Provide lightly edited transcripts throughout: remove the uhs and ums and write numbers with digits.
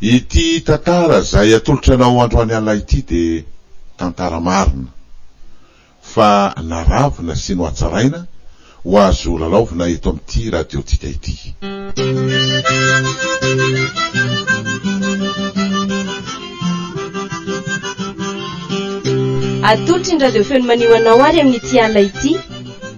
ity tantara zay atolotranao androany alina ity de tantara marina fa naravina sy noatsaraina ho azo lalaovina eto amin'ity radiotsika ity. Atolotry ny radio feno maneho anao ary amin'ity alina ity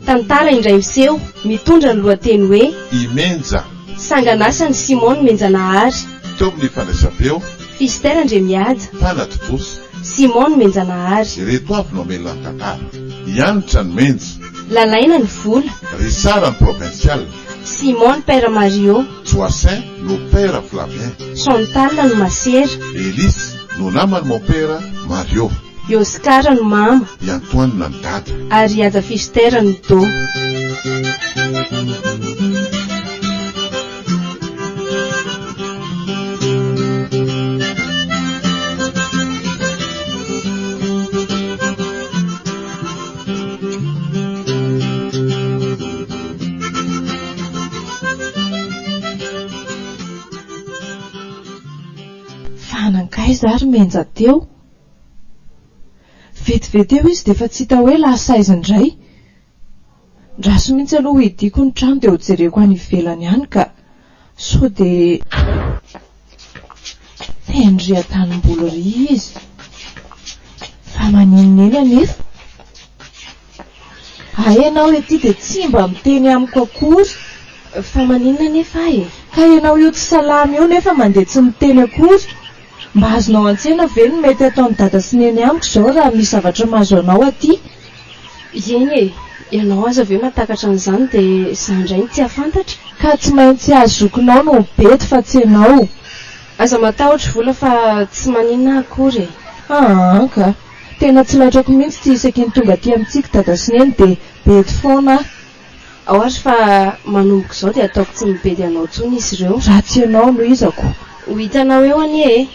tantara indray miseho mitondra ny lohateny hoe Imenja sangan'asany Simone Menjanahary. teo amin'ny fandraisam-peo Fister Andremiaja, Tanatoposy Simone Menjanahary. ireto avy no amelona ny tantara. Ianitra ny menja, Lalaina ny vola, Risara ny provincial, Simone Père Mario, Joassin no père Flavien, Chantal no masera, Elisy no namany mon père Mario, Oscar no mama, i Antoine ny dada. ary Ada Fister no do. Fanankay zary menja teo. Vetivety eo izy defa tsy hita hoe lasaiziny indray. Ndraso mihitsy aloha hidiko ny trano dia hojereko any ivelany ihany ka so de tendry atanim-bola ry izy. Fa maninonina nefa. Ianao ety de tsy mba miteny amiko akory. Fa maninona nefa e? Ka ianao io tsy salamy io nefa mandeha tsy miteny akory. Mba azonao an-tsena ve no mety ataon'ny dada sy neny amiko zao raha misy zavatra mahazo anao aty? Eny e, ianao aza ve matakatra an'izany dia izaho indray no tsy ahafantatra? Ka tsy maintsy azokinao no bety fa tsy ianao. Aza matahotra vola fa tsy maninona akory e. Ka tena tsy laitrako mihitsy tsy isaky ny tonga aty amintsika dada sy neny dia bety foana. Ao ary fa manomboka izao dia ataoko tsy mibedy anao tsony izy ireo. Raha tsy ianao no izako. Ho hitanao eo anie e.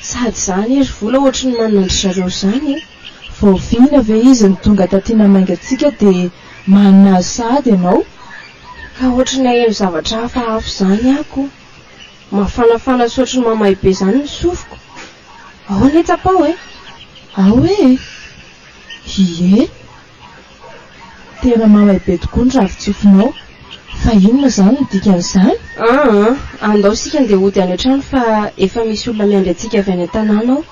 Sady izany ery vola ohatry ny manana andry zareo izany e. Vao vina ve izy ny tonga tatiana maingatsika dia manana sady ianao. Ka ohatry ny aheno zavatra hafahafa izany ako. Mafanafana sy ohatry ny mamay be izany ny sofiko. Ao anie tsapao e. Ao e. Ie. Tena mamay be tokoa ny ravitsofinao. Fa inona izany ny dikan'izany? Andao sika andeha hody any an-trano fa efa misy olona miandry antsika avy any an-tanàna ao.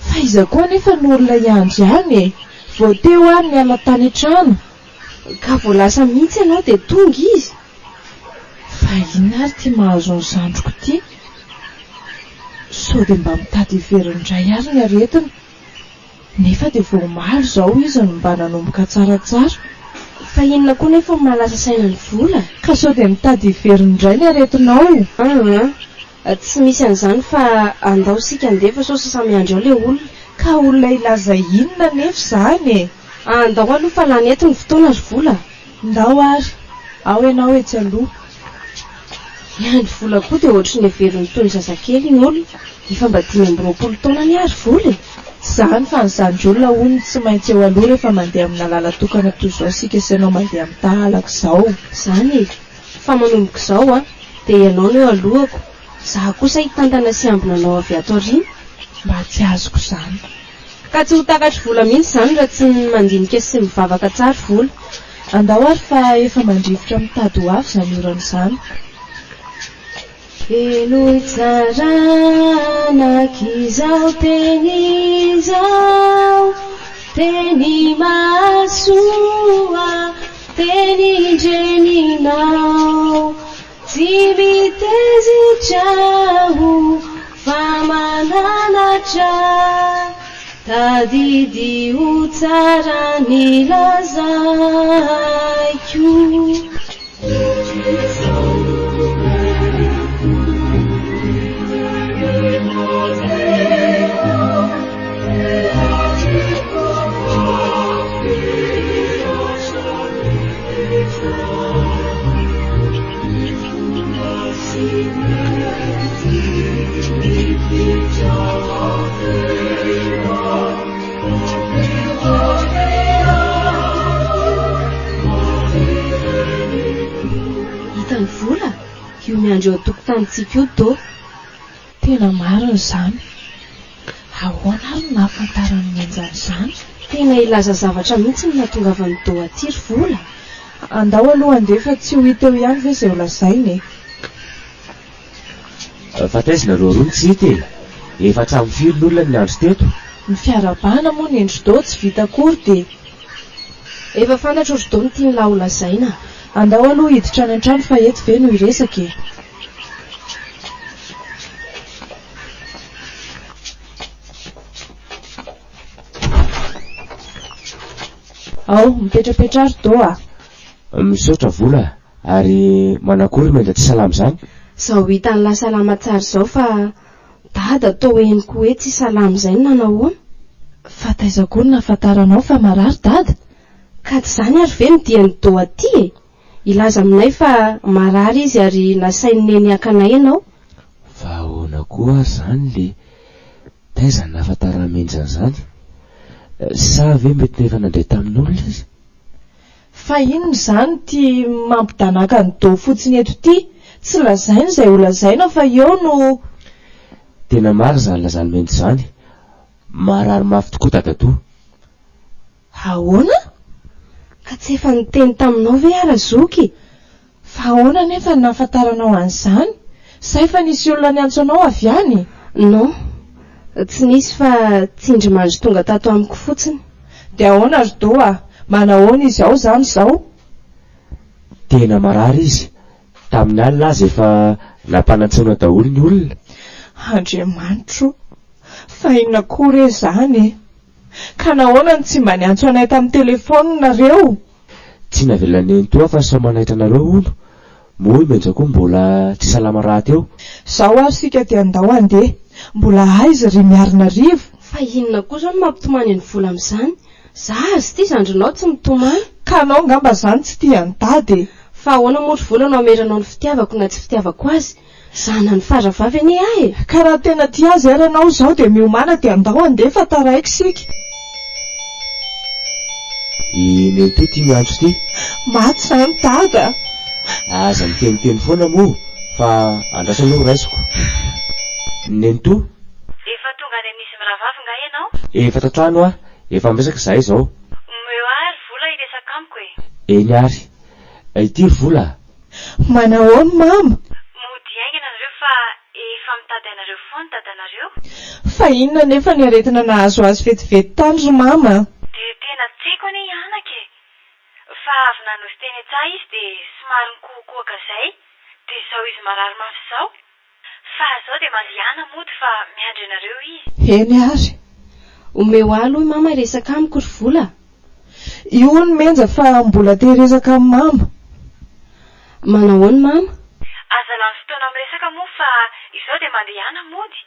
Fa iza koa nefa ny olona iandry any e. Vao teo any miala tany an-trano. Ka vao lasa mihitsy ianao dia tonga izy. Fa inona ary ty mahazo ny zandriko ty? So dia mba mitady iverin'indray ary ny aretina. Nefa dia vao maro izao izy no mba nanomboka tsaratsara. Fa inona koa nefa mahalasa saina ny vola? Ka sao dia mitady iverin'indray ny aretinao. Tsy misy an'izany fa andao sika andefa sao samy andro ao ilay olona. Ka olona ilaza inona nefa izany e? Andao aloha fa lany eto ny fotoana ry vola. Ndao ary. Ao ianao etsy aloha. Ny vola koa dia ohatry ny heveriny toy ny zazakely ny olona. Efa mba 520 taona ny ary vola e. Izany fa nyzandry olona hono tsy maintsy eo aloha rehefa mandeha amina lala tokana toy izao sika sy ianao mandeha amin'ny tahalaka izao. Izany e. Fa manomboka izao dia ianao no eo alohako. Izaho kosa hitantana sy ambinanao avy ato aoriana. Mba tsy azoko izany. Ka tsy ho takatry vola mihitsy izany raha tsy mandinika sy mivavaka tsara vola. Andao ary fa efa mandrivotra mitady ho avy izany oran'izany. Elo tsarana teny izao, teny masoa, teny indreninao, tsy mitezitraho fa mananatra, tadidio tsara ny lazaiko. Hitany vola io miandro eo an-tokotanitsika io do. Tena marina izany. Ahoana ary no nahafantarany menjany izany? Tena ilaza zavatra mihitsy no nahatonga ny doatiry vola. Andao aloha andefa tsy ho hita eo ihany ve izay ho lazainy. Fa taizina roa tsy hita e. Efa tramo firy n'olona ny andro teto. Ny fiarabana moa ny endrodao tsy vita akory dia Efa fantatra otrydao ny tiany lahy ho lazaina. andao aloha hiditra any an-trano fa eto ve no hiresaka e. Ao, mipetrapetra ary do a. Misaotra vola ary manakory menda tsy salama izany. Zaho hita ny lahy salama tsara izao fa dada atao henoko hoe tsy salama izay no nanahoana. Fa taiza koa no nahafantaranao fa marary dada. Ka tsy izany ary ve ny diany do aty e. Ilaza aminay fa marary izy ary nasainy neny hakanay ianao. Fa ahoana koa ary izany le taiza ny nahafantarana menjana izany. Sa ve mety nefa nandray tamin'olona izy? Fa inona izany ty mampidanaka ny do fotsiny eto ty? Tsy lazaina izay ho lazaina fa eo no... Tena maro izany lazany mendy izany. Marary mafy tokoa dadadoa. Ahoana? Ka tsy efa niteny taminao ve ara zoky? Fa ahoana nefa ny nahafantaranao an'izany? Sa efa nisy olona niantso anao avy any? Non, tsy nisy fa tsindry mandry tonga tato amiko fotsiny. Dia ahoana ry do a? Manahoana izy ao izany izao? Tena marary izy. Tamin'ny alina azy efa nampanantsona daholo ny olona. Andriamanitro, fa inona koa re izany? Ka nahoana ny tsy mba niantso anay tamin'ny telefona nareo? Tsy navelaneny toa fa sao manaitra anareo ono. Moa menja koa mbola tsy salama raha teo. Zao ary sika dia andao andeha. Mbola aiza ry miarina rivo? Fa inona kosa no mampitomany ny vola amin'izany? Zaho azy ity zandrinao tsy mitomany. Ka anao ngamba izany tsy tia ny dady. Fa ahoana motro vola no ameranao ny fitiavako na tsy fitiavako azy? Zana ny faravavy anie ahy. Ka raha tena tia azy ary anao izao dia miomana dia andao andeha fa taraiky sika. Iny to tia miantso ty. Maty izany dada. Aza miteniteny foana moa fa andrasa aloha raisiko. Neny to? Efa tonga any amin'izy miravavy nga ianao? Efa tatrano a. Efa miresaka izahay izao. Meo ary vola hiresaka amiko e. Eny ary. Ity ry vola. Manahoana mama? Mody aingana nareo fa efa mitady anareo foana dadanareo. Fa inona nefa ny aretina nahazo azy vetivety tany ry mama? Dia tena tseko anie ianaka e. Fa avy nanosy teny an-tsaha izy dia somary nikohokohaka izay. Dia izao izy marary mafy izao. Fa izao dia mandehana mody fa miandry anareo izy. Eny ary. Omeo aloha mama resaka amiko ry vola. Io ny menja fa mbola te resaka amin'ny mama. Manahoana mama? Aza lany fotoana miresaka moa fa izao dia mandehana mody.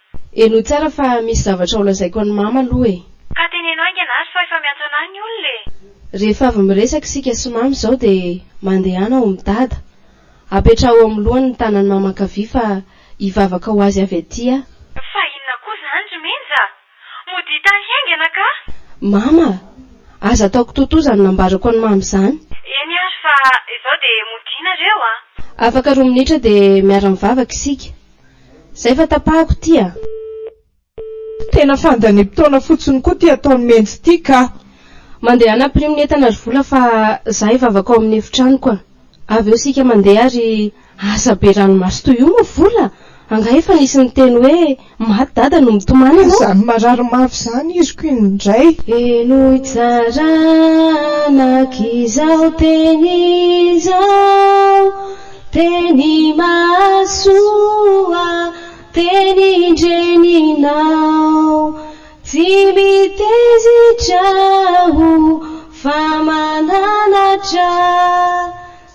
Eno tsara fa misy zavatra ho lazaiko any mama aloha e. Ka tenenao aingana ary fa efa miantso anahy ny olona e. Rehefa avy miresaka sika sy mama izao dia mandehana ho midada. Apetraho amin'ny lohany ny tanany mama ankavia fa hivavaka ho azy avy aty a. Fa inona koa izany ry menja? Mody hita haingana ka? Mama, aza ataoko totozany nambarako any mama izany. Eny ary fa izao dia modiana reo a. Afaka 2 minitra dia miara-mivavaka isika. Zay fa tapahako ty a. Tena fandanim-potoana fotsiny koa ty ataony menjy ty ka. Mandehana primy entana ry vola fa zaho hivavaka ao amin'ny efitranoko a. Avy eo sika mandeha ary asa be ranomasy toy io moa vola. Anga efa nisy ny teny hoe maty dada no mitomany anao. Izany marary mafy izany izy ko indray. Eno itsaranaky teny izao, teny masoa, teny indreninao, tsy mitezitra ho fa mananatra,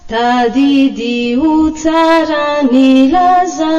tadidy ho tsara ny lazaiko.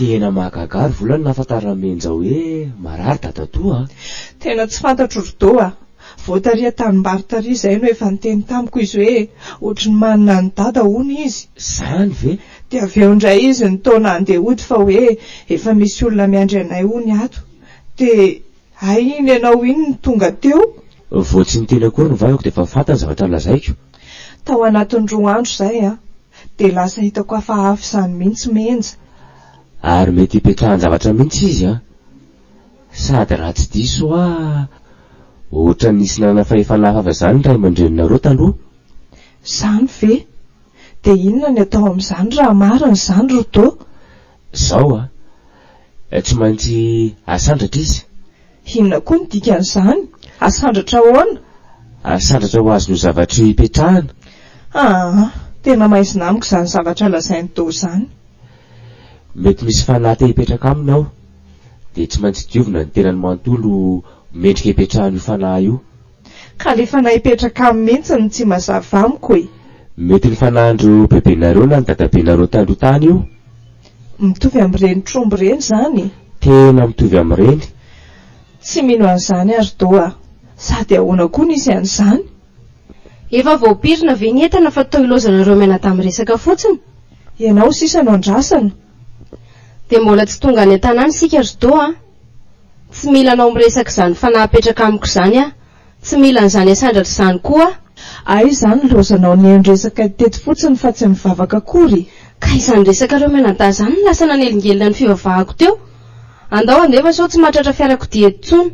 Tena mahagagary volana nahafantaramenja hoe marary dadatoa. Tena tsy fantatro rodoa. Voataria tanimbary taria izay no efa niteny tamiko izy hoe ohatrany manana ny dada hono izy. Zany ve? Dia avy eo indray izy nitaona andeha hody fa hoe efa misy olona miandry anay hony ato. Dia ay iny ianao iny ny tonga teo. Vao tsy niteny akory ny vavako dia efa fantany zavatra lazaiko. Tao anatin'ny 2 andro izay dia lasa hitako hafahafa izany mihitsy menja. Ary mety hipetrahany zavatra mihitsy izy sady raha tsy diso ohatra nisy nanana fahefanahafa izany ray aman-dreninareo taloha. Zany ve? Dia inona ny atao amin'izany raha marina izany rodo? Zao tsy maintsy asandratra izy. Inona koa ny dikan'izany? Asandratra ahoana? Asandratra ho azy no zavatra hipetrahana. Tena maizina amiko izany zavatra lazainy tao izany. Mety misy fanahy hipetraka aminao dia tsy maintsy diovina ny tenany manontolo mendrika hipetrahany io fanahy io. Ka le fanahy hipetraka amin'ny mihitsy ny tsy mazava amiko e. Mety ny fanahandro bebenareo na ny dadabenareo taloha tany io. Mitovy amin'ireny tromby ireny izany. Tena mitovy amin'ireny. Tsy mino an'izany ary doa. Sady ahoana koa nisy an'izany. Efa voapirina ve ny entana fa tao ilozanareo mianadahy amin'ny resaka fotsiny? Ianao sisa no andrasana. Dia mbola tsy tonga any an-tanàna isika rodo Tsy mila anao miresaka izany fanahy apetraka amiko izany Tsy mila an'izany asandratra izany koa. Ay izany lozanao ny resaka tety fotsiny fa tsy mivavaka akory. Ka izany resaka reo mianadahy izany lasa nanelingelina ny fivavahako teo. Andao andefa sao tsy mahatratra fiarakodia eto intsony.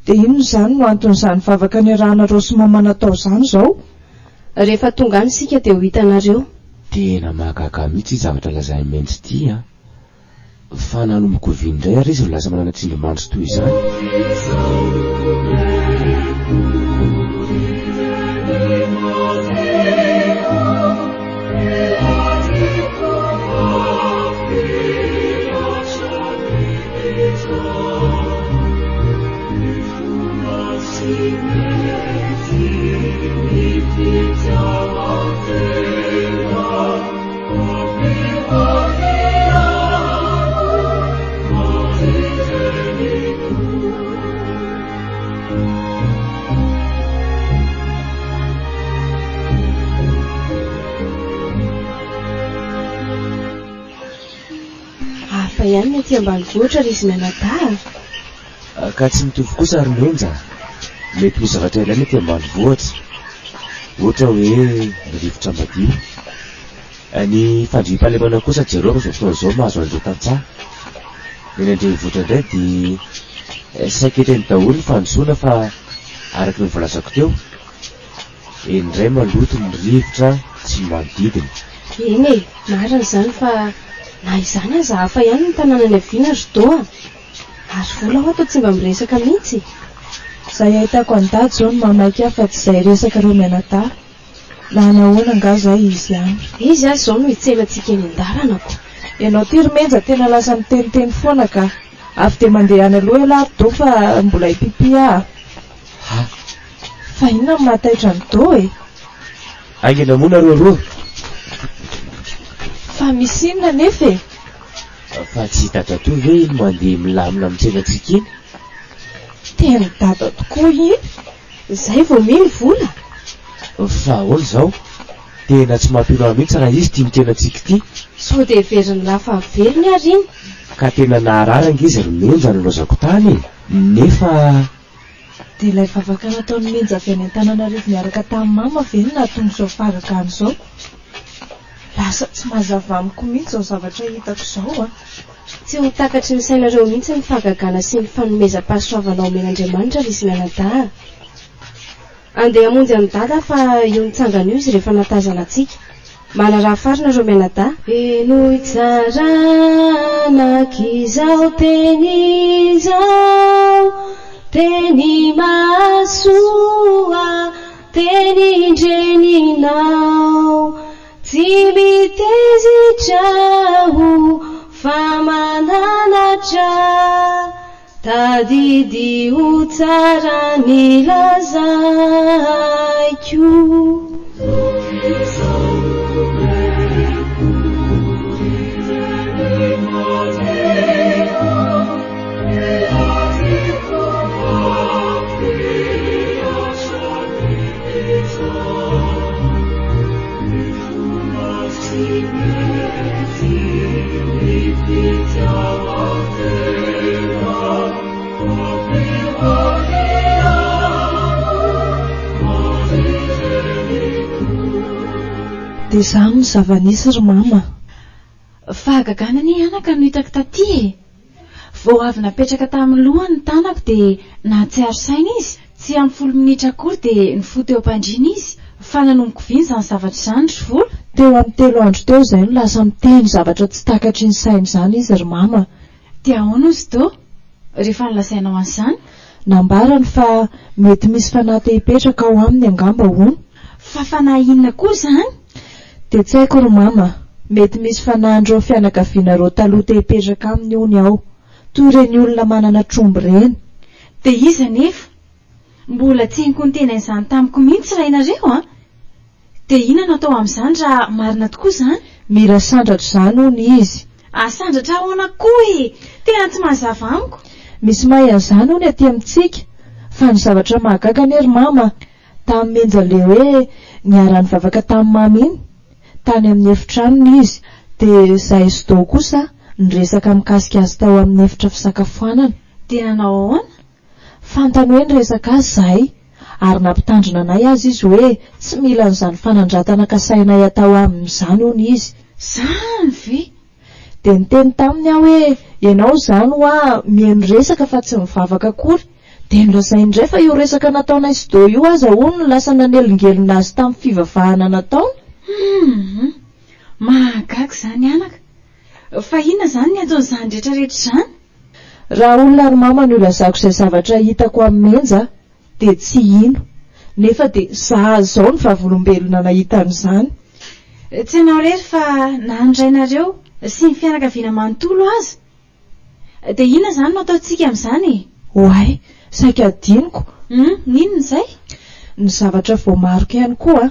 Dia inona izany no anton'izany vavaka ny rahanareo sy mamana tao izany izao? Rehefa tonga any isika dia ho hitanareo. Tena mahagaga mihitsy zavatra lazainy menjy ity fa nanomboka ovy indray ary izy lasa manana tsindrimandry toy izany. Hafa ihany ny aty ambanivohitra ry izy mianadahy. Ka tsy mitovy kosa ary menja. Mety misy zavatra ilaina aty ambanivohitra. Ohatra hoe rivotra madio. Ny fandriam-pahalemana kosa jereo fa izao fotoana izao mahazo an'izao tantsaha. Ny andrenivohitra indray dia saiketany daholo ny fandrosoana fa araka ny volazako teo indray maloto ny rivotra tsy manodidina. Eny marina izany fa na izany aza hafa ihany ny tanàna ny aviana rodo Ary vola ho atao tsy mba miresaka mihitsy. Izay ahitako an-dady izao ny mamaky afa tsy izay resaka reo mianadahy. Na nahoana nga izay izy ihany. Izy azy izao no hitselantsika eny an-dalanako. Ianao ty rimenja tena lasa miteniteny foana ka. Avy dia mandeha any aloha elahy do fa mbola hipipi Fa inona ny mahataitra ny do Aingana moa nareo. Fa misy inona nefa Fa tsy dada toy ve iny mandeha milamina mitselantsika iny? Tena dada tokoa iny. Izay vao mily vola. Fa ahoana izao? Tena tsy mampino mihitsy raha izy tia mitsenantsika ity. Sao dia veriny lafa averiny ary iny. Ka tena nahararanga izy ry menja no lozako tany nefa. Dia ilay vavaka nataony menja avy any an-tananarivo miaraka tamin'ny mama ve no nahatonga izao fahagaka an'izao? Lasa tsy mazava amiko mihitsy izao zavatra hitako izao Tsy ho takatry ny sainareo mihitsy ny fahagagana sy ny fanomezam-pahasoavana omen'Andriamanitra ry izy mianadahy. Andeha hamonjy any dada fa io nitsangana io izy rehefa natazana antsika. Mana raha farina reo mianadahy. Feno itsarana teny izao, teny mahasoa, teny indreninao, tsy mitezitra ho fa mananatra, tadidy ho tsara ny lazaiko. dia izany ny zava-nisy ry mama. Fahagagana ny anaka no hitako taty e. Vao avy napetraka tamin'ny lohany ny tanako dia nahatsiaro saina izy. Tsy amin'ny 10 minitra akory dia nifoha teo am-pandriana izy. Fa nanomboka viny izany zavatra izany ry vola. Teo amin'ny 3 andro teo izay no lasa miteny zavatra tsy takatry ny saina izany izy ry mama. Dia ahoana izy tô? Rehefa nilasainao an'izany? Nambarany fa mety misy fanahy te hipetraka ao aminy angamba hono. Fa fanahy inona koa izany? Dia tsy haiko ry mama. Mety misy fanahandreo fianakavianareo taloha te hipetraka aminy hony ao. Toy ireny olona manana tromby ireny. Dia iza nefa? Mbola tseniko ny tena izany tamiko mihitsy raha ianareo a? Dia inona natao amin'izany raha marina tokoa izany? Mira sandratra izany hony izy. Sandratra ahoana koa e? Tena tsy mazava amiko. Misy mahay an'izany hony aty amintsika. Fa ny zavatra mahagaga anie ry mama, tamin'ny menja le hoe niara nivavaka tamin'ny mamy iny, tany amin'ny efitranony izy, dia izahay sy dao kosa niresaka mikasika azy tao amin'ny efitra fisakafoanana. Dia nanao ahoana? Fantany hoe niresaka azy izahay, ary nampitandrina anay azy izy hoe tsy mila an'izany fanandratana kasainay atao amin'izany hony izy. Zany ve? Dia niteny taminy aho hoe ianao izany hoa mihaino resaka fa tsy mivavaka akory. Dia nilazainy indray fa io resaka nataonay sy dao io aza hono no lasa nanelingelina azy tamin'ny fivavahana nataony. Mahagaga izany anaka. Fa inona izany ny ataon'izany rehetrarehetra izany? Raha olona ry mama no ilazako izay zavatra hitako amin'ny menja dia tsy ino. Nefa dia zaho izao ny vavolombelona nahita an'izany. Tsy ianao rery fa nandrainareo sy ny fianakaviana manontolo aza. Dia inona izany no ataontsika amin'izany e? Oay, saika adiniko. Ninona izay? Ny zavatra voamarika ihany koa.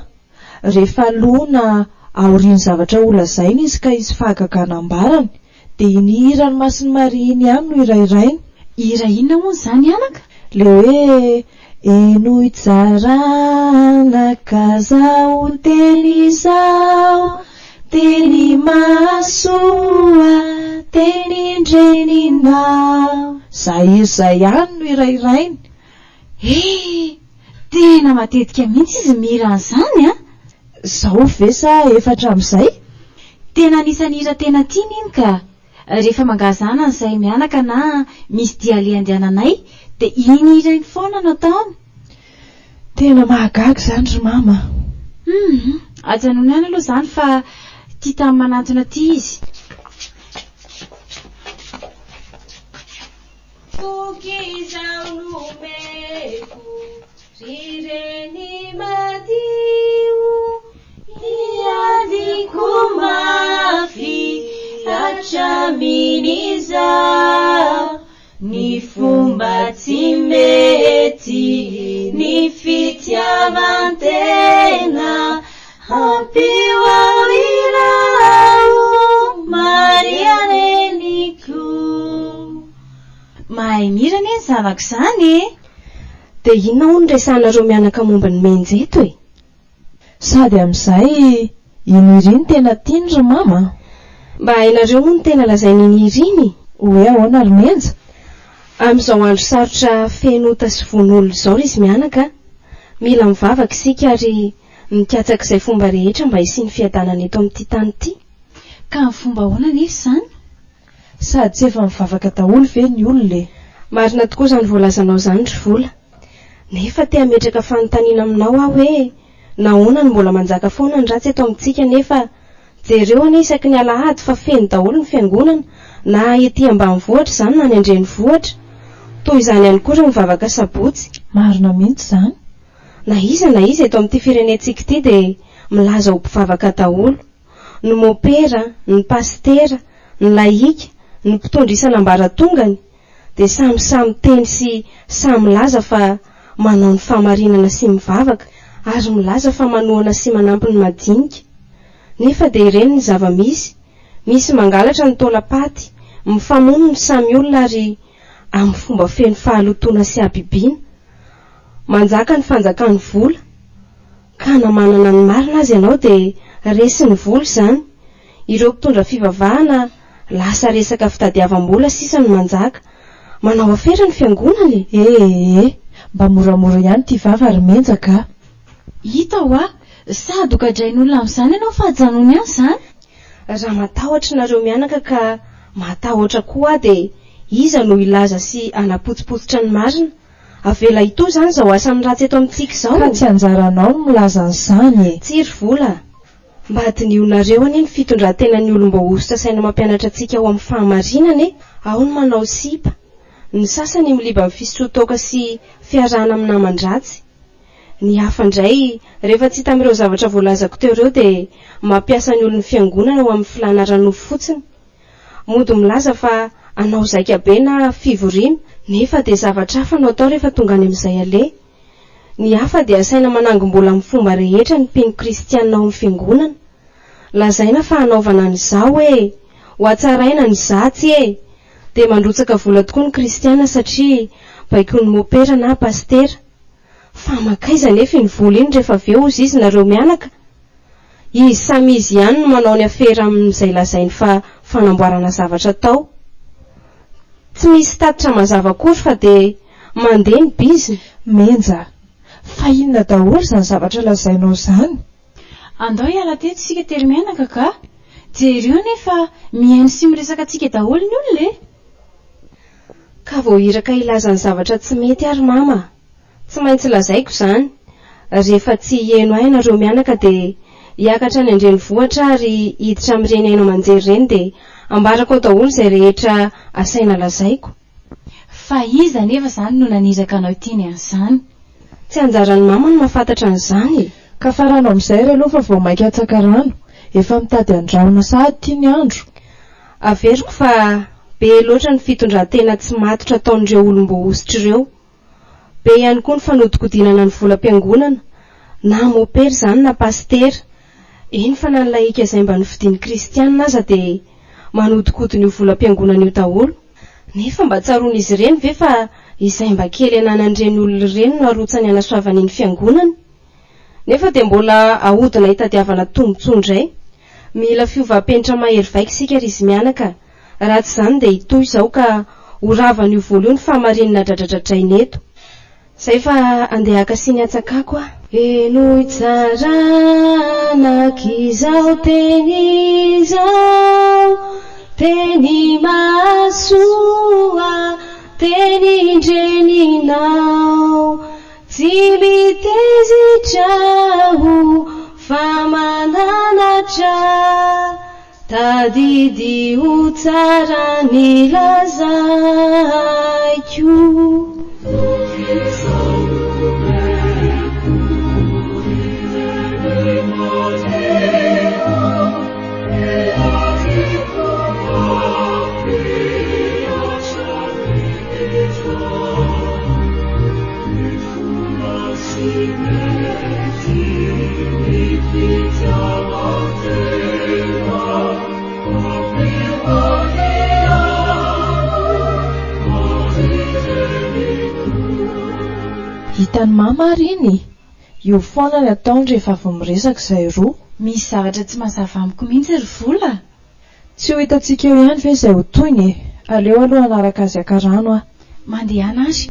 Rehefa lona aoriany zavatra olazainy izy ka izy fahagagana ambarany, dia inihirany masiny mariny ihany no irairainy. Ira inona moa izany anaka? Le hoe eno itsarana ka zao teny izao, teny masoa, teny indreninao. Zay ihany no irairainy. Tena matetika mihitsy izy mira an'izany a? Zao ve sa efatra amin'izay? Tena anisany hira tena tiany iny ka. Rehefa mangazana an'izay mianaka na misy dia alehandehananay, dia iny hira iny foana no ataony. Tena mahagaga izany ry mama. Ajanona ihany aloha izany fa tia tamin'ny manantona ity izy. Fokizao nomeko rireny madio, iadiko mafy hatramin'izao, ny fomba tsy mety ny fitiavan-tena ampio ao irao marianeniko. Mahay mira ne zanako izany e. Dia inona hono resanareo mianaka momba ny menjeto e? Sady amin'izay iniriny tena tiany ry mama. Mba hainareo moa no tena lazainy iniriny. Hoe ahoana ry menja? Amin'izao andro sarotra fenota sy vonolo izao izy mianaka, mila mivavaka isika ary mikatsaka izay fomba rehetra mba hisiany fiadanana eto amin'ity tany ity. Ka ny fomba ahoana nefa izany? Sady tsy efa mivavaka daholo ve ny olona? Marina tokoa izany voalazanao izany ry vola. Nefa te hametraka fanontaniana aminao aho hoe nahoana no mbola manjaka foana ny ratsy eto amintsika, nefa jereo anie isaky ny alahady fa feno daholo ny fiangonana, na ety ambanivohitra izany na ny andrenivohitra. Toy izany ihany koa ireo mivavaka sabotsy. Marina mihitsy izany. Na iza eto amin'ity firenentsika ity dia milaza ho mpivavaka daholo. Ny mopera, ny pastera, ny laika, ny mpitondra isan'ambaratongany dia samy teny sy samy laza fa manao ny fahamarinana sy mivavaka, ary milaza fa manohana sy manampy ny madinika. Nefa dia ireny ny zava-misy, misy mangalatra ny taolapaty, mifamono ny samy olona ary amin'ny fomba feno fahalotoana sy habibiana. Manjaka ny fanjakan'ny vola, ka na manana ny marina azy ianao dia resy ny vola izany. Ireo mpitondra fivavahana lasa resaka fitadiavam-bola sisa ny manjaka. Manao afera ny fiangonana e. Mba moramora ihany ty vava ry menjaka. Hita ho Sa dokadrain'olona amin'izany ianao fa hajanony ihany izany. Raha matahotra nareo mianaka ka matahotra koa dia iza no ilaza sy anapotsipotsitra ny marina. Avela ito izany izao asany ratsy eto amintsika izao. Ka tsy anjaranao no milaza an'izany. Tsiry vola. Mba hadinionareo anie ny fitondran-tenan'ny olom-baositra saina mampianatra antsika ao amin'ny fahamarinana e. Ao ny manao sipa. Ny sasany miliba amin'ny fisotrotoka sy fiarahana amin'ny naman-dratsy. Ny hafa indray rehefa tsy hita amin'ireo zavatra voalazako teo ireo dia mampiasa ny olon'ny fiangonana ao amin'ny filanarana fotsiny. Mody milaza fa anao zaika be na fivoriana nefa dia zavatra hafa no atao rehefa tonga any amin'izay ale. Ny hafa dia asaina manangom-bola amin'ny fomba rehetra ny mpino kristianina ao amin'ny fiangonana. Lazaina fa hanaovana an'izao hoe ho hatsaraina ny zatsy e. Dia mandrotsaka vola tokoa ny kristiana satria baiko ny mopera na pastera. Fa makaiza nefa ny vola iny rehefa avy eo ozy izy nareo mianaka. Izy samy izy ihany no manao ny afera amin'izay lazainy fa fanamboarana zavatra tao. Tsy misy tatitra mazava akory fa dia mandeha ny biziny. Menja, fa inona daholo izany zavatra lazainao izany? Andao hiala teto isika tery mianaka ka. Jereo nefa mihaino sy miresaka antsika daholo ny olona e. Ka vao iraka ilaza ny zavatra tsy mety ary mama. Tsy maintsy lazaiko izany. Rehefa tsy hieno ahy nareo mianaka dia hiakatra ny andrenivohitra ary hiditra amin'ireny haino aman-jery ireny dia ambarako ao daholo izay rehetra asaina lazaiko. Fa iza nefa izany no naniraka anao tiany an'izany. Tsy anjaran'ny mama no mahafantatra an'izany. Ka farano amin'izay ry aloha fa vao maika atsaka rano. Efa mitady andraona sahady tiany andro. Averiko fa be loatra ny fitondran-tena tsy matotra ataon'ireo olom-boositra ireo. Be ihany koa ny fanodikodinana ny volam-piangonana na mopera izany na pastera. Eny fa na ny laika izay mba nofidian'ny kristianina aza dia manodikodina io volam-piangonana io daholo. Nefa mba tsaroan'izy ireny ve fa izay mba kely ananan'ireny olona ireny no arotsany hanasoavany ny fiangonana. Nefa dia mbola ahodina hitadiavana tombontsoa indray. Mila fiovam-penitra mahery vaika isika ry izy mianaka. Raha tsy izany dia hitoy izao ka horavana io vola io ny fahamarinana dradradradraina eto. Izay fa andeha haka sy ny atsakako a. Eno itsaranak'izao teny izao, teny masoa, teny indreninao, tsy mitezitraho fa mananatra, tadidy ho tsara ny lazaiko. Hitan'ny mama ary iny. Io foana ny ataony rehefa avy miresaka izay roa. Misy zavatra tsy mazava amiko mihitsy ry vola. Tsy ho hitantsika eo ihany ve izay ho toyny. Aleo aloha anaraka azy aka rano a. Mandehana azy.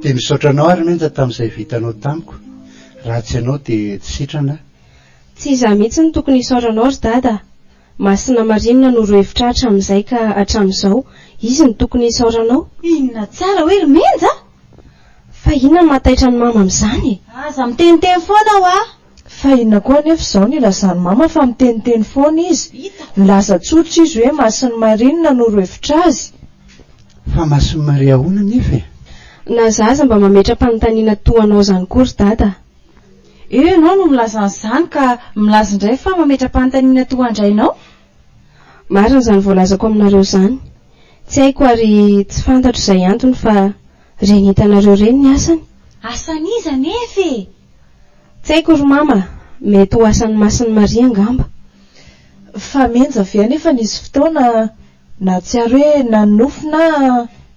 Dia misaotranao ary menja tamin'izay vitanao tamiko. Raha tsy ianao dia tsy sitrana. Tsy izaho mihitsy ny tokony hisaoranao ry dada. Masina marinina no rohevitra hatramin'izay ka hatramin'izao izy ny tokony hisaoranao. Inona tsara hoe ry menja? Fa inona no mahataitra ny mama amin'izany? Aza miteniteny foana aho a. Fa inona koa nefa izao ny ilazany mama fa miteniteny foana izy. Milaza tsotra izy hoe masiny marinina no rohevitra azy. Fa masiny Maria hono nefa e. Na zaza mba mametra-panontaniana toanao izany kory dada. Ianao no milaza an'izany ka milaza indray fa mametra-panontaniana toa andrainao. marina izany voalazako aminareo izany. Tsy haiko ary tsy fantatro izay antony fa reny hitanareo reny ny asany. Asaniza nefe? Tsy haiko ry mama, mety ho asan'ny Masiny Maria angamba. Fa menja ve nefa nisy fotoana na tsy ary hoe nanofo na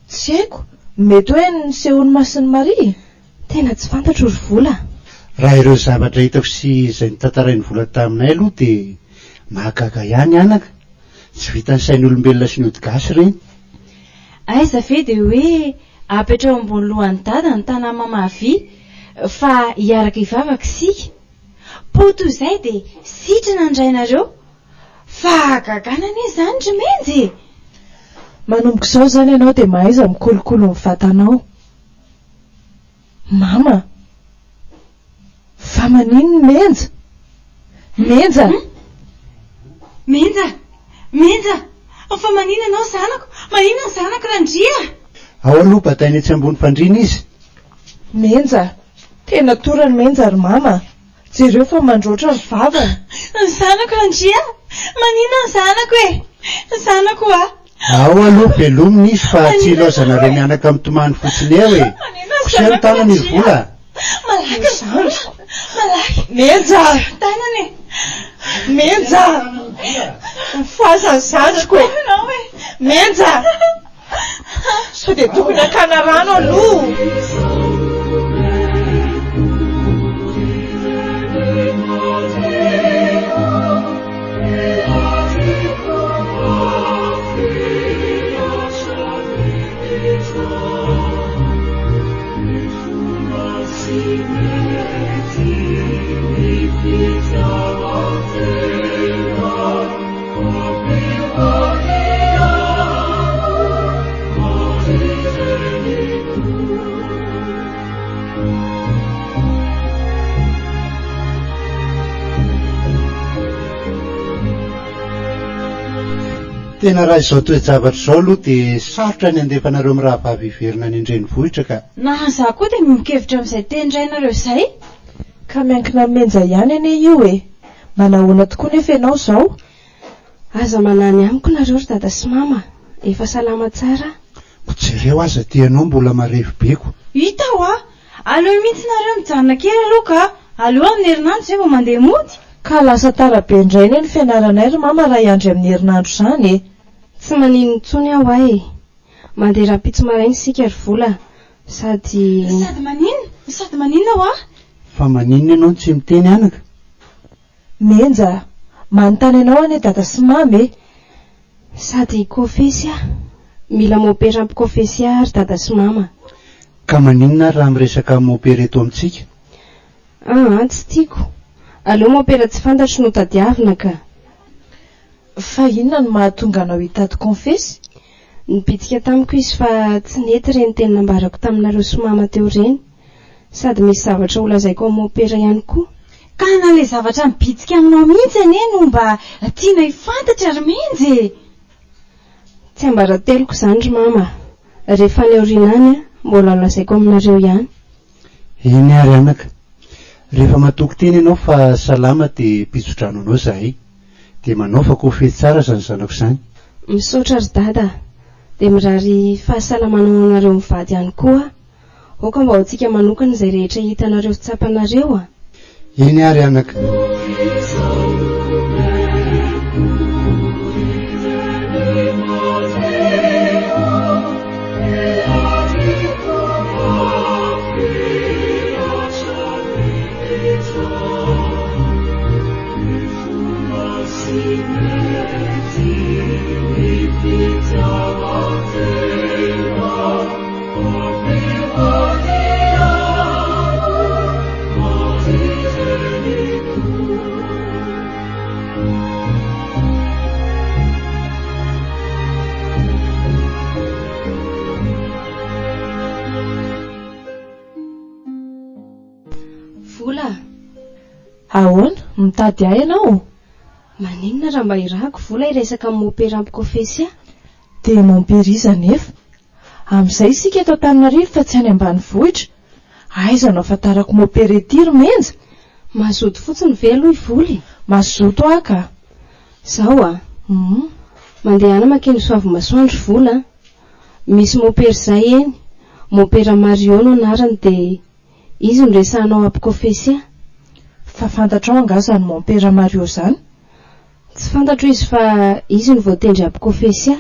tsy haiko, mety hoe nisehony Masiny Maria. Tena tsy fantatro ry Vola. Raha ireo zavatra hitako sy izay nitantarain'ny Vola taminay aloha dia mahagaga ihany anaka. Tsy vitan'ny sain'ny olombelona sy ny ody gasy ireny. Aiza ve dia hoe apetrao ambony lohan'ny dada ny tana mamahavy fa hiaraka hivavaka isika. Po toy izay dia sitrana andrainareo. Fa gagana anie izany ry menjy. Manomboka izao izany ianao dia mahaiza mikolokolo ny vatanao. Mama, fa manino menja? Menja? Menja, fa manino ianao zanako? Manino ny zanako Randria? Ao aloha batainy etsy ambony fandriana izy. Menja, tena torany menja ry mama. Jereo fa mandroatra ny vavany. Ny zanako Randria? Manino ny zanako e? Ny zanako Ao aloha velomina izy fa tsy ilaozanareo mianaka amin'ny tomany fotsiny eo e. Kosehany tanany ry Vola. Malaky zanako. Malaky. Menja! Tanany. Menja! Mifasa ny zandriko e. Menja! Sao dia tokony hakana rano aloha. Tena raha izao toe-javatra izao aloha dia sarotra ny andefanareo amin'ny rahavavy hiverina any an-drenivohitra ka. Na zaho koa dia mikevitra amin'izay tendrainareo izay. Ka miankina menja ihany anie io e. Manahoana tokoa nefa ianao izao? Aza manany amiko nareo ry dada sy mama. Efa salama tsara. Jereo aza tianao mbola marevy beko. Hita aleo mihitsy nareo mijanona kely aloha ka aleo amin'ny herinandro izay vao mandeha mody. Ka lasa tara be indray ny fianaranay ry mama raha iandry amin'ny herinandro izany e. Tsy manino intsony aho ahy. Mandeha rapitso maraina isika ry Vola. Sady manino aho Fa manino ianao tsy miteny anaka? Menja, manontany ianao anie dada sy mamy e. Sady kofesy mila mopera ampy kofesy ry dada sy mama. Ka maninona raha miresaka mopera eto amintsika? Tsy tiako. Aleo mopera tsy fantatro no tadiavina ka. Fa inona no mahatonga anao hitady confesy? Nipitika tamiko izy fa tsy nety reny teny nambarako taminareo sy mama teo reny. Sady misy zavatra holazaiko amin'ny opera ihany koa. Ka na le zavatra mipitika aminao mihitsy anie no mba tiana hifantatra ry menjy. Tsy ambarateloko izany ry mama. Rehefa ny aoriana any mbola holazaiko aminareo ihany. Eny ary anaka. Rehefa matoky teny ianao fa salama dia pitsodrano anao zahay. Dia manao fa kofety tsara izany zanako izany. Misaotra ry dada. Dia mirary fahasalamanao anareo mivady ihany koa. Oka mba hotsika manokana izay rehetra hitanareo fitsapanareo Eny ary anaka. Vola. Ahoana? Mitady ahy ianao? Maninona raha mba irahako Vola hiresaka amin'ny opera ampy kofesy Dia momperiza nefa. Amin'izay isika eto Antananarivo fa tsy any ambanivohitra. Aiza no ahafantarako mopera ety ry menja? Mazoto fotsiny ve aloha i Voly? Mazoto aka. Zao Mandehana makeny soavy masoandro vola. Misy mopera zay eny. Mopera Mario no anarany dia izy no resahanao ampikofesia. Fa fantatrao angazany mopera Mario zany? Tsy fantatro izy fa izy no voatendry ampikofesia.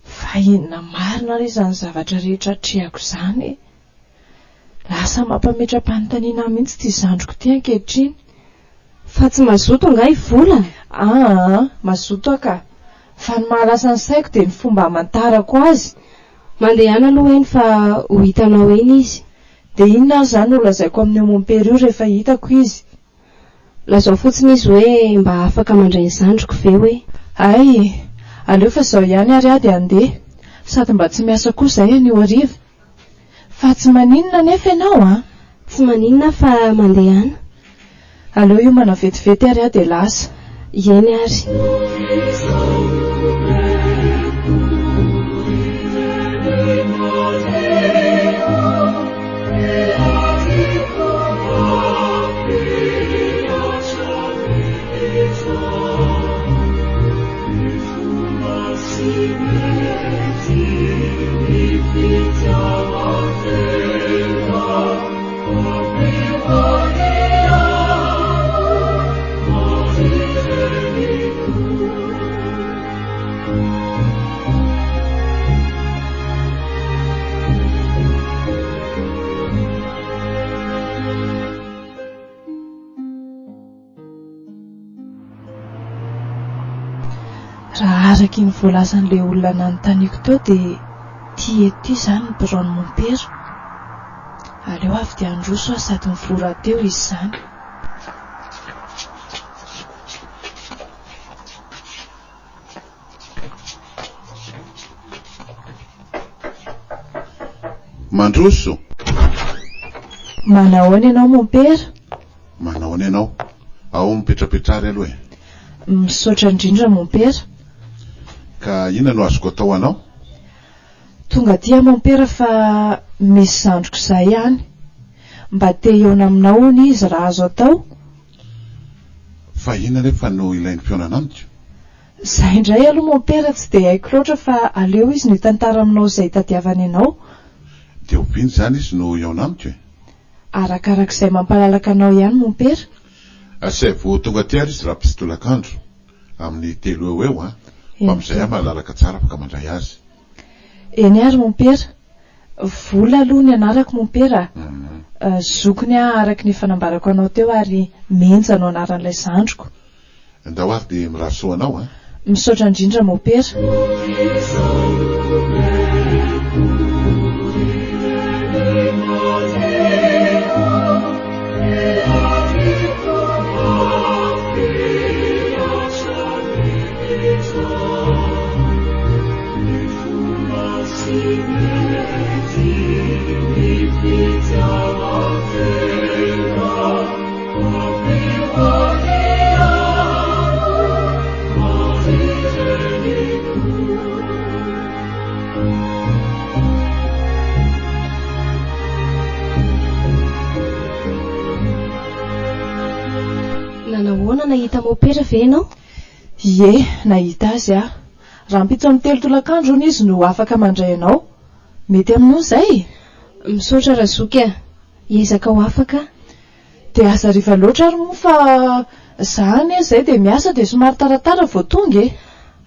Fa inona marina re izany zavatra rehetra trehako izany. Lasa mampametra-panontaniana mihitsy ty zandriko ty ankehitriny. Fa tsy mazoto anga i vola. Mazoto aka. Fa ny mahalasa ny saiko dia ny fomba hamantarako azy. Mandehana aloha eny fa ho hitanao eny izy. Dia inona ary zany ho lazaiko amin'ny mopera io rehefa hitako izy? Lazao fotsiny izy hoe mba afaka mandray ny zandriko ve hoe. Ay, aleo fa izao ihany ary aho dia andeha. Sady mba tsy miasa koa izay anio hariva. Fa tsy maninona nefa ianao Tsy maninona fa mandehana. Aleo io manavetivety ary aho dia lasa. Eny ary. Raha araky ny voalazan'ilay olona nanontaniako teo dia ty izany ny birao ny mopera. Aleo avy dia androso aho sady mivora teo izy izany. Mandroso. Manahoana ianao mopera? Manahoana ianao? Ao mipetrapetrary aloha e. Misaotra indrindra mopera. Ka inona no azoko atao anao? Tonga dia mopera fa misy zandriko izay ihany. Mba te hiaona aminao hony izy raha azo atao. Fa inona nefa no ilainy mpiaonana amiko? Izay indray aloha mopera tsy dia haiko loatra fa aleo izy no hitantara aminao izay tadiavany ianao. Dia oviany izany izy no hiaona amiko e? Arakarak'izay mampalalaka anao ihany mopera. Asay vao tonga ty ary izy raha pistolakandro amin'ny 3 eo fa amin'izay aho mahalalaka tsara afaka mandray azy. Eny ary mopera. Vola aloha ny anarako mopera. Zokony aho araky ny fanambarako anao teo ary menja no anaran'ilay zandriko. Ndao ary dia mirahasoa anao Misaotra indrindra mopera. Nanahoana nahita mopera ve ianao? Ie, nahita azy aho. Raha mpitso amin'ny 3 tolakandro ny izy no afaka mandray anao. Mety aminao izay? Misaotra razoky hiezaka ho afaka. Dia aza riva loatra ary moa fa zany izay dia miasa dia somary taratara vao tonga e.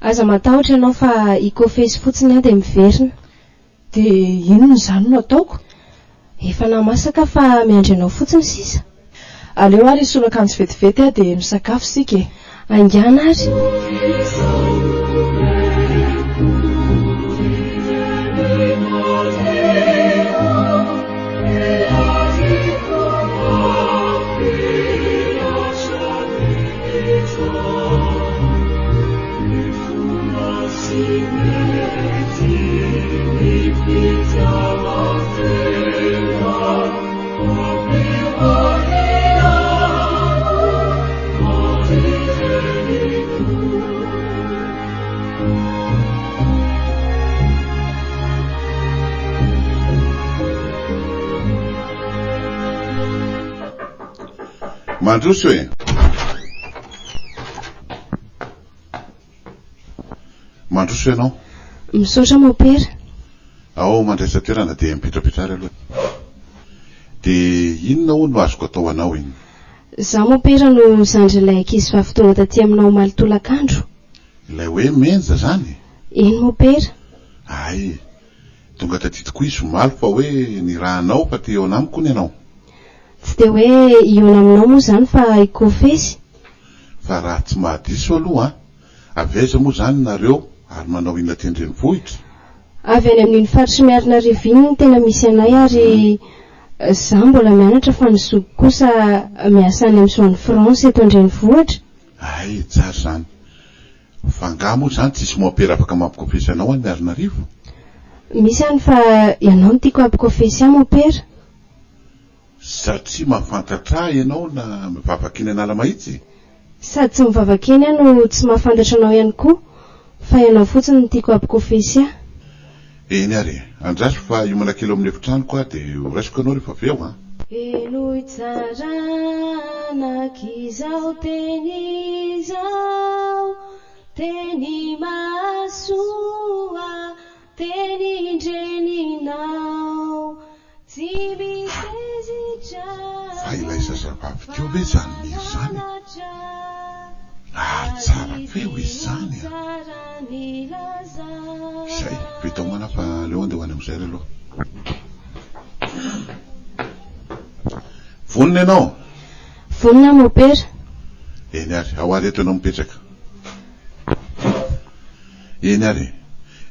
Aza matahotra ianao fa hikofesy fotsiny aho dia miverina. Dia inona izany no ataoko? Efa namasaka fa miandry anao fotsiny sisa. Aleo ary isolakanjo vetivety aho dia misakafo sika e. Angana ary. Mandroso e. Mandroso ianao? Misaotra mopera. Ao mandraisa toerana dia mipetrapetrara aloha. Dia inona ho no azoko atao anao iny? Za mopera no zandry ilay ankizy vavy tonga taty aminao omaly tolakandro. Ilay hoe menja zany? Eny mopera. Ay, tonga taty tokoa izy omaly fa hoe nirahanao fa te eo anamiko ny ianao. Tsy dia hoe iona aminao moa zany fa ikofesy. Fa raha tsy mahadiso aloha aveza moa zany nareo ary manao inona tendrenivohitra? Avy any amin'iny faritry miarina riviny no tena misy anay ary za mbola mianatra fa ny zoko kosa miasa any amin'ny soan'ny Fransa eto andrenivohitra. Ay, tsara zany. Fa nga moa zany tsisy mopera afaka mampikofesy anao any Miarinarivo? Misy any fa ianao no tiako ampikofesy ahy mopera. Satria mahafantatra ianao na mivavakiny anala mahitsy? Sady tsy mivavakeny ahy no tsy mahafantatra anao ihany koa, fa ianao fotsiny no tiako ampikofesy ahy. Eny ary, andraso fa iomana kely amin'ny efitranoko dia raisiko anao rehefa avy eo. Elo tsarana teny izao, teny masoa, teny indreninao, tsy misezitra. Fa ilay zazavavy teo ve zany miry zany? Tsara feo izy zany. Zay, vita homana fa leo andeha ho any amin'izay aloha. Vonona ianao? Vonona mopera. Eny ary, ao ary eto ianao mipetraka. Eny ary,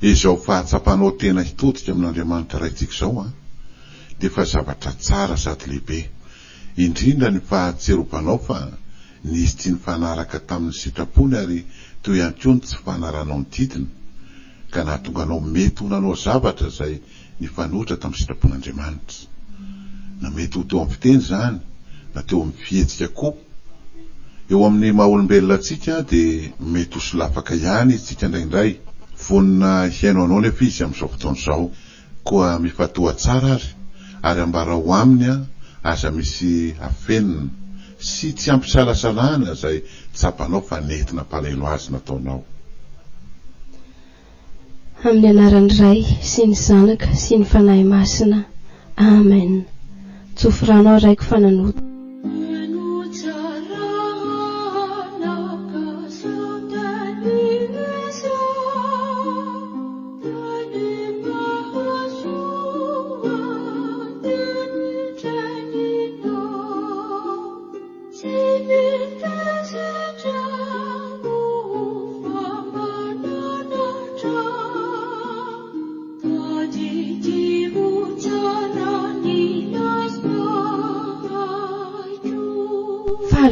izao fahatsapanao tena hitodika amin'Andriamanitra raitsika izao dia fa zavatra tsara sady lehibe. Indrindra ny fahatserobanao fa nisy tsy nifanaraka tamin'ny sitrapony ary toy ihany koa ny tsy fanaranao ny didiny ka nahatonga anao mety honanao zavatra izay nifanohitra tamin'ny sitrapon'Andriamanitra. Na mety ho teo amin'ny fiteny zany, na teo amin'ny fihetsika koa. Eo amin'ny maha-olombelona antsika dia mety ho solafaka ihany isika indraindray. Vonina hiaino anao nefa izy amin'izao fotoana izao, koa mifatoa tsara ary ambara ho aminy aza misy afenina sy tsy ampisalasalana izay tsapanao fa nentina palahelo azy nataonao. Amin'ny anaran'ny Ray sy ny Zanaka sy ny Fanahy Masina. Amen. Tsofranao raiko fananoto.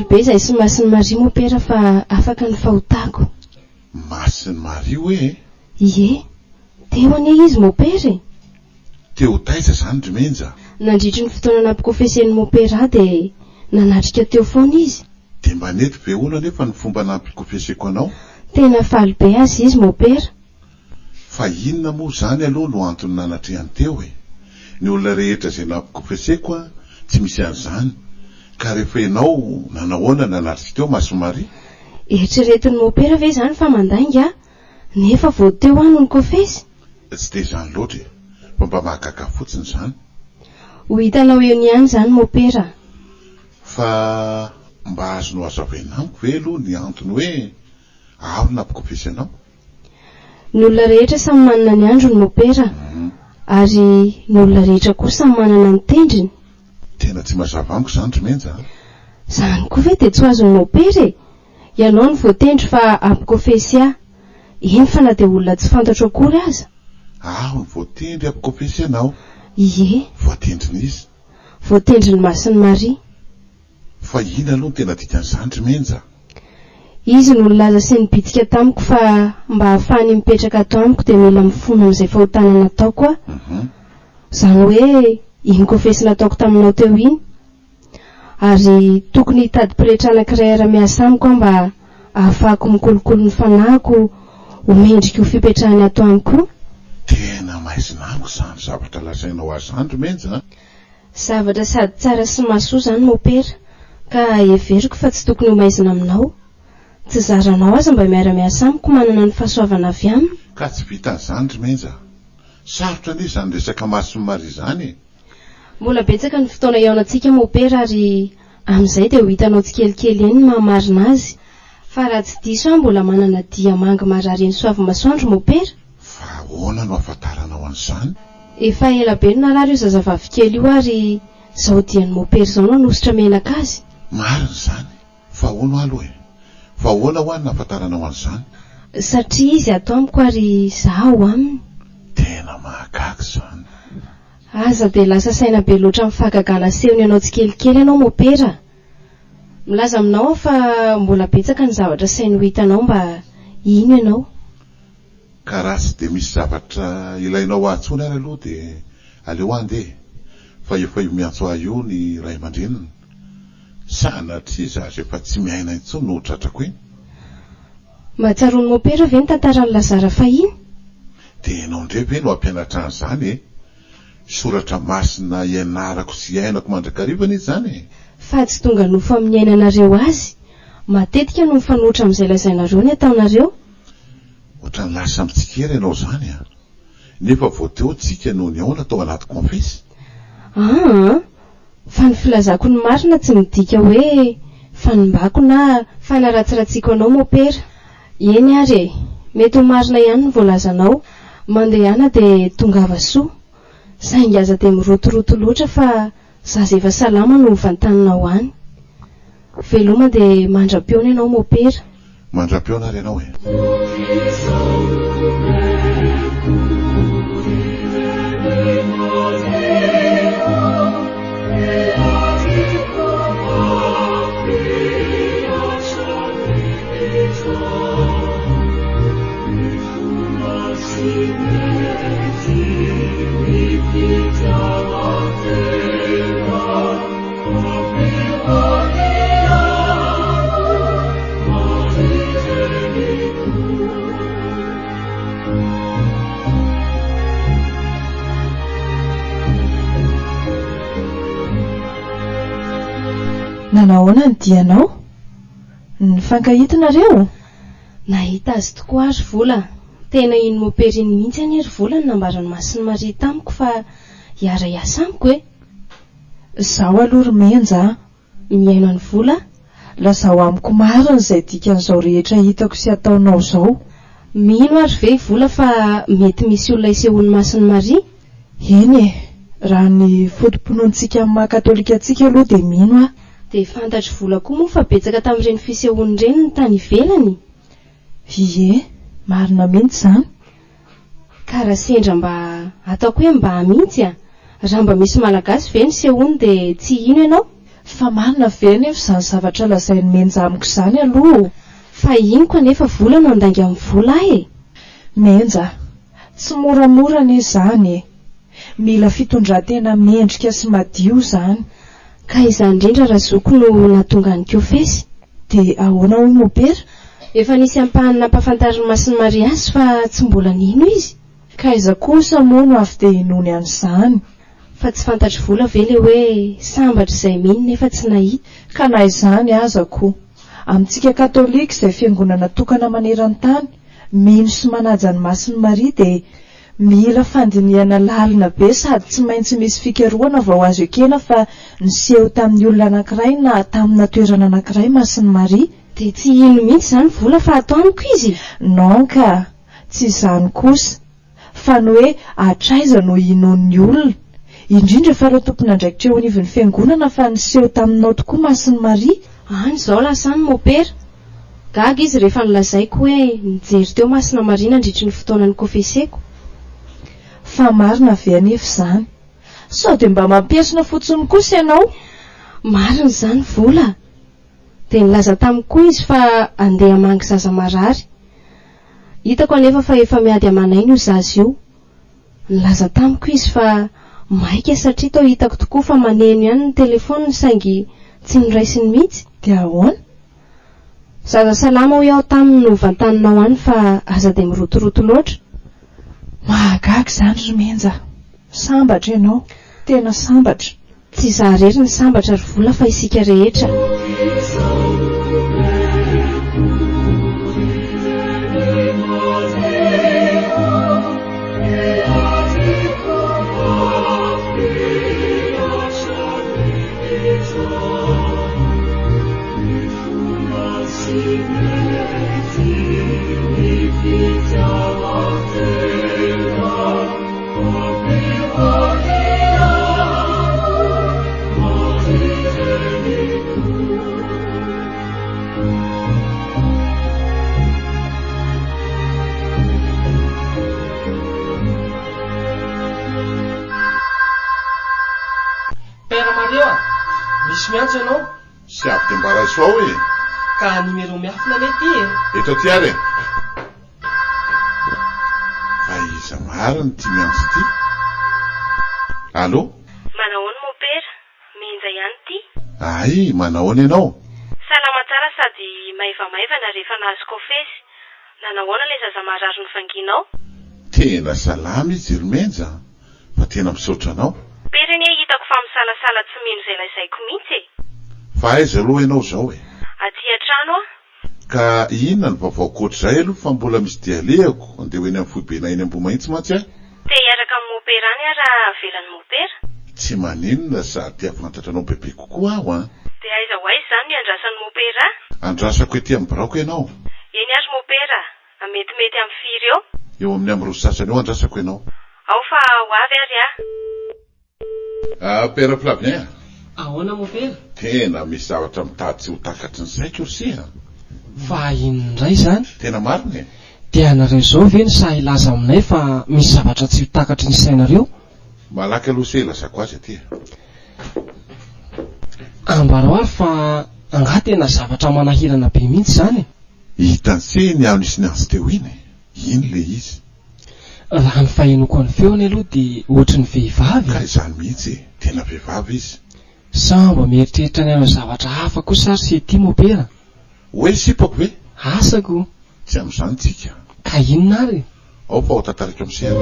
Be izay sy Masiny Maria mopera fa afaka ny fahotako. Masiny Maria hoe? Ie, teo anie izy mopera. Teo taiza zany ry menja? Nandritry ny fotoana nampikofesen'ny mopera dia nanatrika teo foana izy. Dia mba nety ve hoana nefa ny fomba nampikofeseko anao? Tena faly be azy izy mopera. Fa inona moa zany aloha no antony nanatrehany teo e? Ny olona rehetra izay nampikofeseko tsy misy an'izany. Ka rehefa ianao nanahoana nanatrika teo Masiny Maria? Eritreretin'ny mopera ve zany fa mandainga nefa vao teo no nikofesy? Tsy dia zany loatra e, fa mba mahagaga fotsiny zany. Ho hitanao eo ihany zany mopera. Fa mba azonao hazavaina amiko ve aloha ny antony hoe ao nampikofesy anao? Ny olona rehetra samy manana ny androny mopera, ary ny olona rehetra koa samy manana ny tendriny. Tena tsy mazava amiko zany ry menja. Zany koa ve dia tsy azon'ny mopera e? Ianao ny voatendry fa ampikofesy ahy. Eny fa na dia olona tsy fantatro akory aza. Aho ny voatendry ampikofesy anao? Ie. Voatendrin'izy? Voatendrin'ny Masiny Maria. Fa ina aloha tena dikan'izany ry menja? Izy no nilaza sy nibitika tamiko fa mba ahafahany mipetraka ato amiko dia mila mifono amin'izay fahotana nataoko aho. Zany hoe iny kofesy nataoko taminao teo iny. Ary tokony hitady pretra anankiray ara-miasa amiko mba ahafahako mikolokolo ny fanahiko ho mendrika ho fipetrahany ato amiko. Tena maizina amiko zany zavatra lazainao azy zany ry menja. Zavatra sady tsara sy mahasoa zany mopera, ka everiko fa tsy tokony ho maizina aminao. Tsy zaranao aza mba miara-miasa amiko manana ny fahasoavana avy aminy. ka tsy vitan'izany ry menja. Sarotra anie izany resaka masomary izany. Mbola betsaka ny fotoana iaonantsika mopera ary amin'izay dia ho hitanao tsikelikely eny ny mahamarina azy. Fa raha tsy diso aho mbola manana dia manga marary eny soavy masoandro mopera. Fa ahoana no ahafantaranao an'izany? Efa ela be no narary io zazavavy kely io ary zao dian'ny mopera izao no anositra menaka azy. Marina izany. Fa ahoana aloha e? Fa ahoana ho any nahafantaranao an'izany? Satria izy ato amiko ary zaho aminy. Tena mahagaga izany. Aza dia lasa saina be loatra mifagagana sehony ianao tsikelikely ianao mopera. Milaza aminao aho fa mbola betsaka ny zavatra sainy ho hitanao mba ino ianao. Ka raha tsy dia misy zavatra ilainao ahtsony ary aloha dia aleo andeha. Fa efa io miantso ahy io ny ray aman-dreniny. Sanatria zaho efa tsy miaina intsony no tratrako iny. Mahatsiaro ny mopera ve ny tantaran'ny Lazara fahiny? Dia ianao indray ve no ampianatra an'izany e? Soratra masina ianarako sy iainako mandrakarivana izy zany e. Fa tsy tonga nofo amin'ny ainanareo azy. Matetika no mifanohitra amin'izay lazainareo ny ataonareo. Ohatra ny lasa mitsikera ianao zany a. Nefa vao teo tsika no niaona tao anaty confesy. Fa ny filazako ny marina tsy midika hoe fanimbako na fanaratsiratsiko anao mopera. Eny ary mety ho marina ihany ny voalazanao. Mandehana dia tongava soa. Saingy aza dia mirotoroto loatra fa zaza efa salama no vantanina any. Veloma dia mandra-piona ianao mopera. Mandra-piona ary ianao e. Nanahoana ny dianao? Ny fankahitinareo? Nahita azy tokoa ary vola. Tena iny mopera iny mihitsy any ery vola ny nambarany masiny Maria tamiko fa hiara hiasa amiko e. Zaho aloha ry menja. Miaino any vola? Lazao amiko marina izay dikan'izao rehetra hitako sy ataonao izao. Mino ary ve vola fa mety misy olona isehoan'ny masiny Maria? Eny e, raha ny fotom-pinoantsika amin'ny maha-katolikatsika aloha dia mino aho. Dia fantatry vola koa moa fa betsaka tamin'ireny fisehoany ireny ny tany ivelany. Ie, marina mihitsy izany. Ka raha sendra mba ataoko hoe mba mihitsy a. Raha mba misy malagasy ve ny sehoany dia tsy ino ianao? Fa marina ve nefa izany zavatra lazain'ny menja amiko izany aloha. Fa inoko anefa vola no andangy amin'ny vola e. Menja, tsy moramora anie izany e. Mila fitondran-tena mendrika sy madio izany. Ka izany indrindra raha zoko no natonga ny confesy. Dia ahoana hoy mopera? Efa nisy ampahany nampahafantariny masiny Maria azy fa tsy mbola nino izy. Ka aiza kosa moa no avy dia hinony an'izany. Fa tsy fantatry vola ve le hoe sambatra izay mino nefa tsy nahita. Ka na izany aza koa. Amintsika katolika izay fiangonana tokana maneran-tany, mino sy manaja ny masiny Maria dia mila fandinihana lalina be sady tsy maintsy misy fikarohana vao azo ekena fa niseho tamin'ny olona anankiray na tamina toerana anankiray masiny Maria. Dia tsy ino mihitsy izany vola fa atao amiko izy. Non ka, tsy izany kosa. Fa ny hoe atraiza no inon'ny olona. Indrindra fa ireo tompon'andraikitra eo anivon'ny fiangonana fa niseho taminao tokoa masiny Maria. Any izao lasany mopera. Gaga izy rehefa nilazaiko hoe nijery teo masina Maria nandritry ny fotoanany confeseko. Fa marina ve anefa izany? Sao dia mba mampiasina fotsiny kosa ianao? Marina izany vola. Dia nilaza tamiko izy fa andeha hamangy zaza marary. Hitako anefa fa efa miady amanainy io zaza io. Nilaza tamiko izy fa maika satria tao hitako tokoa fa maneno ihany ny telefony saingy tsy noraisiny mihitsy. Dia ahoana? Zaza salama ho iaho taminy no vantaninao any fa aza dia mirotoroto loatra. Mahagaga izany ry menja. Sambatra ianao, tena sambatra. Tsy izaho irery ny sambatra ry vola fa isika rehetra. teo a misy miantso ianao sy avy de mba raisoao e ka numéro miafina le ty eto ty ary fa iza mariny ty miantso ty allo manahoana mon père menja ihany ty ay manahoana ianao salama tsara sady maivamaivana rehefa nahazo kofesy nanahoana le zaza marary ny vanginao tena salama izy romenja fa tena misaotra anao pera anie hitako fa misalasala tsy mino zay lazaiko mihitsy e fa aiza aloha ianao zao e aty an-trano a ka inona ny vaovao koatr'izay aloha fa mbola misy dialeako andeha ho eny amin'ny foibe eny Ambohimantsy mantsy ahy te hiaraka amin'ny mopera any a raha avelan'ny mopera tsy maninona sady afantatra anao bebe kokoa aho a de aiza ho aiza zany ny andrasan'ny mopera andrasako ety amin'ny braoko ianao eny ary mopera metimety amin'ny firy eo amin'ny am'roa sasany eo andrasako ianao ao fa ho avy ary pera Flavien ahoana mopera tena misy zavatra mitady tsy ho takatry ny saiko osia fa inondray zany tena marina dia anareo zao ve ny sa ilaza aminay fa misy zavatra tsy ho takatry ny sainareo malaky aloha se ilazako azy aty ambarao ary fa anga tena zavatra manahirana be mihitsy zany hitanse ny ao nisy ny azy teo iny iny le izy raha ny fahenoko ny feony aloha dia ohatry ny vehivavy ka izany mihitsy tena vehivavy izy samba mieritreritra ny ano zavatra hafa kosa ary sy ety mopera hoe sipako ve asako tsy amin'izany tsika ka inona ary ao fa ho tantariko amin'sena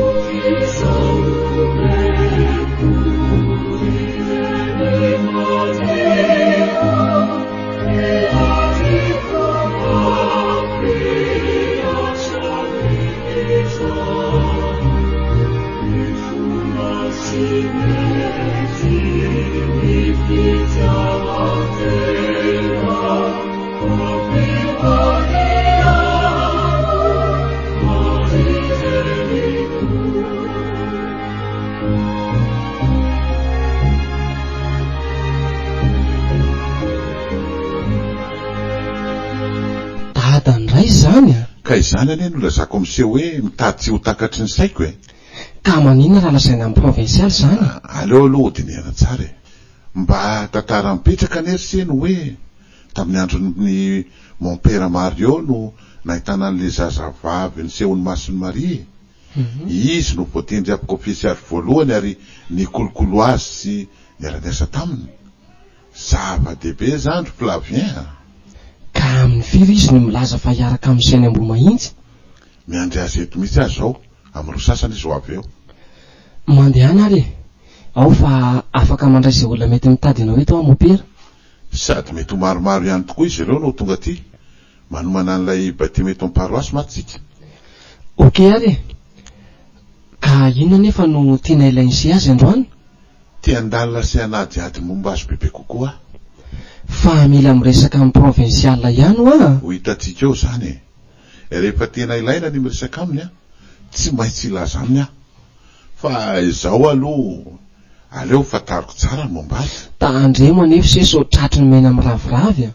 zany ka izany anie no lazako amin'seho hoe mitady tsy ho takatry ny saiko e ka manina raha lazaina amin'ny provinsialy zany aleo aloha hodinihana tsara e mba tantara mipetraka anery seno hoe tamin'ny andron'ny mon père Mario no nahitana an'le zazavavy ny sehony masony Marie izy no voatendry apokofisiary voalohany ary nikolokolo azy sy niara-niasa taminy zava-dehibe zany Flavien ka amin'ny firy izy no milaza fa hiaraka amin'ny sainy Ambohimantsy miandry azy eto mihitsy azy zao amin'ny roa sasany izy ho avy eo mandehana ary ao fa afaka mandray izay olona mety mitady anao eto mopera sady mety ho maromaro ihany tokoa izy ireo no tonga aty manomana an'ilay batimeto paroasy matsika okey ary ka inona nefa no tiana ilain'se azy androany tiandalina sy anady ady momba azy bebe kokoa fa mila miresaka amin'ny provinsiala ihany ho ho hitatsika eo zany rehefa tena ilaina ny miresaka aminy tsy maintsy ilaza aminy fa izao aloha aleo fatariko tsara ny momba azy tandremo anefa se so tratry ny mena miraviravy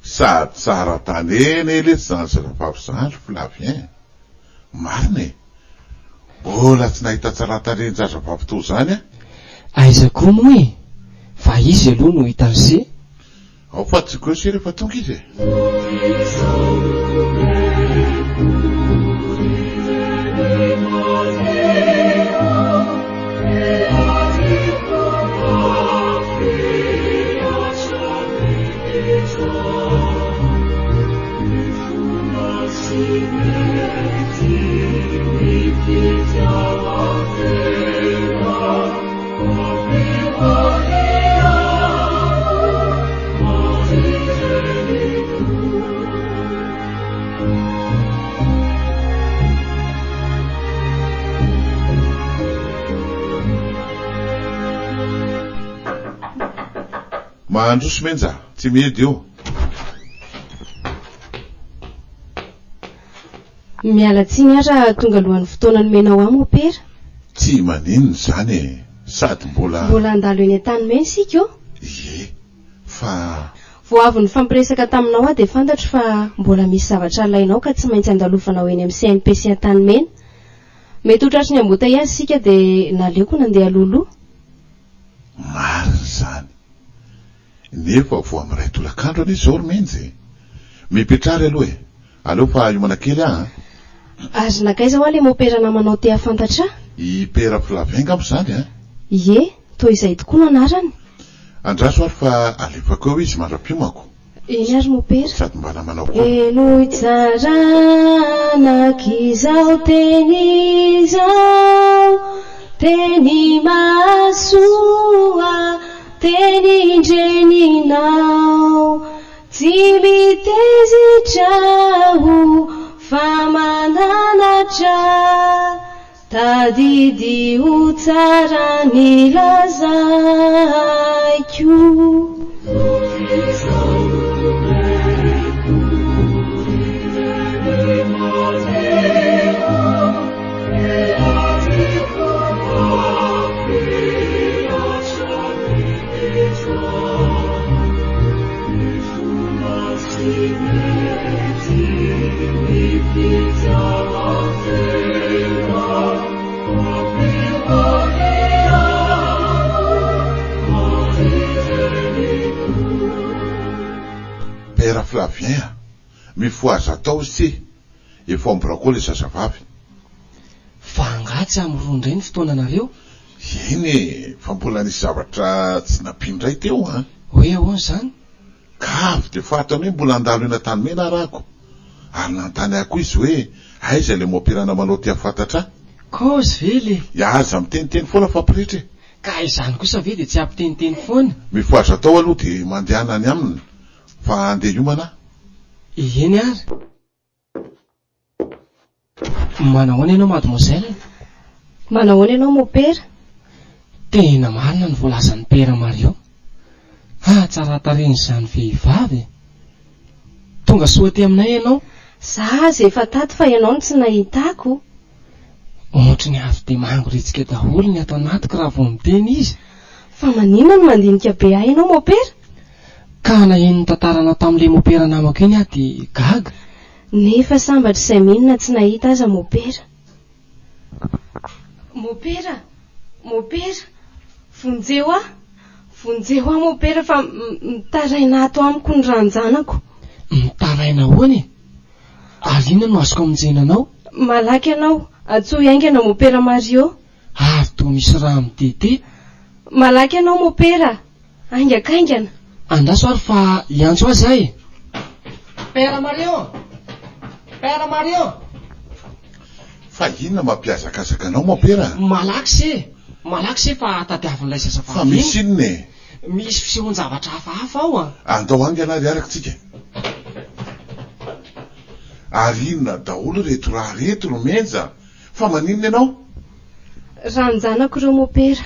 sady tsara tanena ele zany zazavavy zany Flavien marina mbola tsy nahita tsara taneny zazavavy to zany aiza koa moa e fa izy aloha no hitan'se ao fa tsy koa se rehefa tonga izy mahandroso menja tsy medy eo miala tsiny ara tonga alohan'ny fotoana nomenao mopera tsy maninona zany sady mbola andalo eny an-tany mena sika eo fa vo avy ny fampiresaka taminao a dia fantatro fa mbola misy zavatra lainao ka tsy maintsy andalofanao eny amin'ny CNPC an-tany mena mety ho tratry ny ambota ihany sika dia naleoko nandeha loloha marina zany. Nefa vo amiray tolakandro any izy zao romenjy. Mipetrary aloha e. Aleo fa iomana kely ah. Azo nakaiza ho le mopera namanao te afantatra? I pera Flavien ampo zany ah. Ie, toy izay tokoa no anarany. Andraso ary fa alefako eo izy mandra-piomako. Eny ary mopera. Sady mba namanao koa. Elo tsarana teny zao, teny masoa, teny indreninao, tsy mitezitraho fa mananatra, tadidio tsara ny lazaiko. Pera Flavien, mifoaza tao izy efa amborakoa le zazavavy. Fa angatsy am'irony ny fotoananareo? Eny, fa mbola nisy zavatra tsy nampindray teo ah. Hoe ahoana zany? Ka avy de fantany hoe mbola andalo eny an-tany mena arako. Ary nantany ako izy hoe aiza le mopera namanao tia fantatra. Kozy vele. Iaza miteniteny foana fampirehetra. Ka izany kosa ve de tsy ampiteniteny foana? Mifoaza tao aloha de mandehana any aminy. Fa andeha iomana. Eny ary. Manahoana ianao mademoiselle? Manahoana ianao mopera? Tena marina ny voalazan'ny pera Mario. Ha, tsara tarehiny izany vehivavy. Tonga soa aty aminay ianao? Za aza efa tato fa ianao no tsy nahitako. Ohatra ny avy de mangoritsika daholo ny ato anatiko raha vao miteny izy. Fa maninona no mandinika be ahy ianao mopera? Ka naheno tantaranao tamin'ilay mopera namako iny aho de gaga. Nefa sambatra izay minona tsy nahita aza mopera. Mopera, mopera, vonjeo ah mopera fa mitaraina ato amiko ny ranjanako. Mitaraina ahoana? Ary inona no azoko amonjenanao? Malaky ianao, atsoa iaingana mopera Mario. Ary toa misy raha mitete. Malaky ianao mopera, aingakaingana. Andaso ary fa iantso azy ahy. Pera Mario! Pera Mario! Fa inona mampiazakazaka anao mopera? Malaky se fa tadiavin'ilay zazavavy. Fa misy inona e? Misy fisehon-javatra hafahafa ao ah. Andao angy anary arakitsika. Ary inona daholo reto raha reto no menja. Fa maninona ianao? Ranjanako ireo mopera.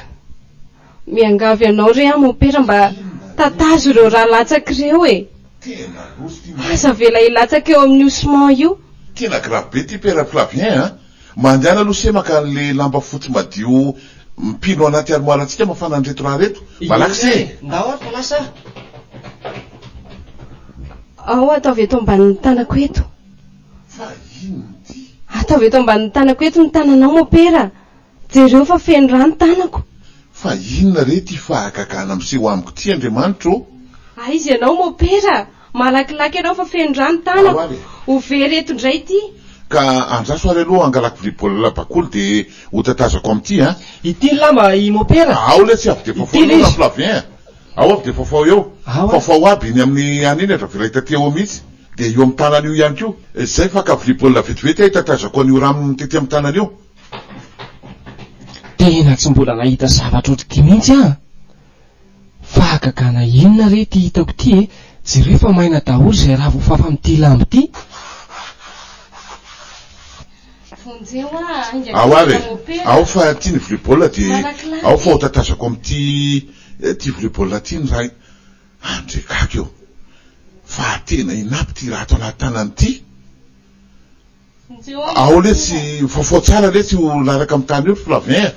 Miangavy ianao re ah mopera mba tatazo ireo raha latsaka ireo e. Tena losy ty. Aza vela ilatsaka eo amin'ny osement io. Tena grave be ty pera Flavien ah. Mandehana aloha se maka an'le lamba fotsy madio mpino anaty armoirantsika mafana an'reto raha reto. Malaky se. Ndao ary fa lasa. Ao ataovy eto ambanin'ny tanako eto. Fa ino ty? Ataovy eto ambanin'ny tanako eto ny tananao mopera. Jereo fa feno rano tanako. Fa inona re ty fahagagana miseho amiko ty Andriamanitro? Aizy ianao mopera. Malakilaky ianao fa feno rano tanako. Ho very eto indray ty. Ka andraso ary aloha angalako volleyball bakolo de ho tatazako amty ah. Ity lamba i mopera. Ao le tsy avy de fafao na Flavien. Ao avy de fafao eo. Fafao aby iny amin'ny aniny etra vela hitateo mihitsy. De eo amin'ny tanany io ihany koa. Zay fa ka volleyball vetivety hitatazako an'io rano tety amin'ny tanany io. Tena tsy mbola nahita zavatra otriki mihitsy ah. Fahagagana inona re ty hitako ty e? Jereo fa maina daholo zay raha voafafa amin'ity lamba ty. Ao ary, ao fa ty ny volleyball de ao fa ho tatazako amin'ty ty volleyball ty ny ray. Andrekako eo. Fa tena inapy ty raha ato anaty tanany ty. Ao le tsy fafao tsara le tsy ho laraka amin'ny tany io Flavien.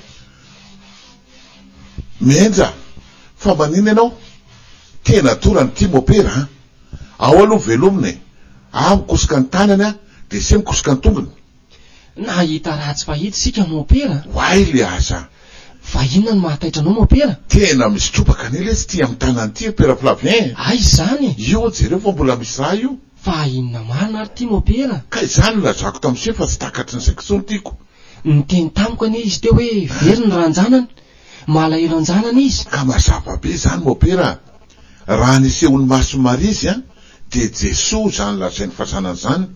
Menja, fa maninona ianao? Tena torany ty mopera. Ao aloha velomina. Mikosika ny tanany de se mikosika ny tongony. Nahita raha tsy fahita sika mopera. Why le asa? fa inona no mahataitra anao mopera? Tena misy tropaka an'ila sy tia amin'ny tanany ty opera Flavien. Ay izany Io jereo fa mbola misy raha io. fa inona marina ary ty mopera? Ka izany lazako tamin'izay fa tsy takatry ny section tiako. Niteny tamiko anie izy teo hoe very ny ranjanany, malahelo anjanany izy. Ka mazava be zany mopera. Raha nisehony Masomary izy de Jesosy zany lazainy fasanana zany,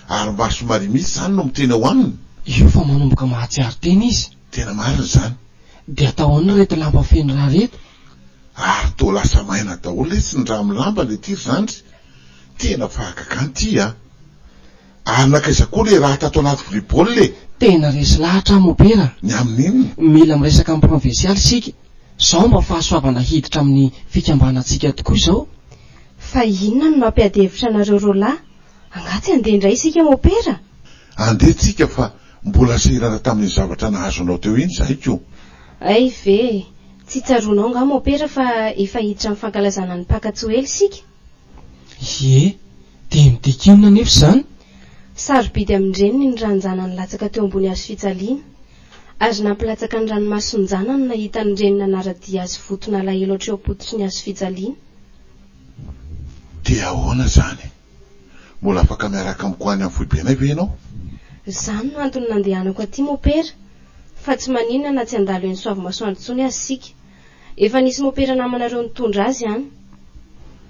ary Masomary mihitsy zany no miteny ao aminy. Io fa manomboka mahatsiaro teny izy. Tena marina zany. De atao any reto lamba feno raha reto. Ary to lasa maina daholo le tsy ny raha milamba le tiry zandry. Tena fahagagany ty Ary nakaiza koa le raha tato anaty vilia baolina le. Tena resy lahatra mopera. Ny amin'iny Mila miresaka amin'ny provinsialy sika. Sao mba fahasoavana hiditra amin'ny fikambanantsika tokoa izao. Fa inona no mampiady-hevitra anareo roalahy? Angaty andeha indray isika mopera. andeha tsika fa mbola sahirana tamin'ny zavatra nahazonao teo iny zahay ko. Ay ve, tsy tsaronao nga mopera fa efa hiditra amin'ny fankalazana ny mpakatsoely sika. Ye, de midikina nefa izany. Sarobidy amin'ireny ny ranjanany latsaka teo ambony hazo fijaliana. Azo nampilatsaka ny ranomasonjanany nahita ny reny nanaradia azy votona lahelo ohatreo pototry ny hazo fijaliana. Dia ahoana zany? Mbola afaka miaraka amiko any amin'ny foibenay ve ianao? Zany no antony nandehanako aty mopera. Fa tsy maninona na tsy andalo eny soavy masoandro tsony azy sika. Efa nisy mopera namanareo nitondra azy any.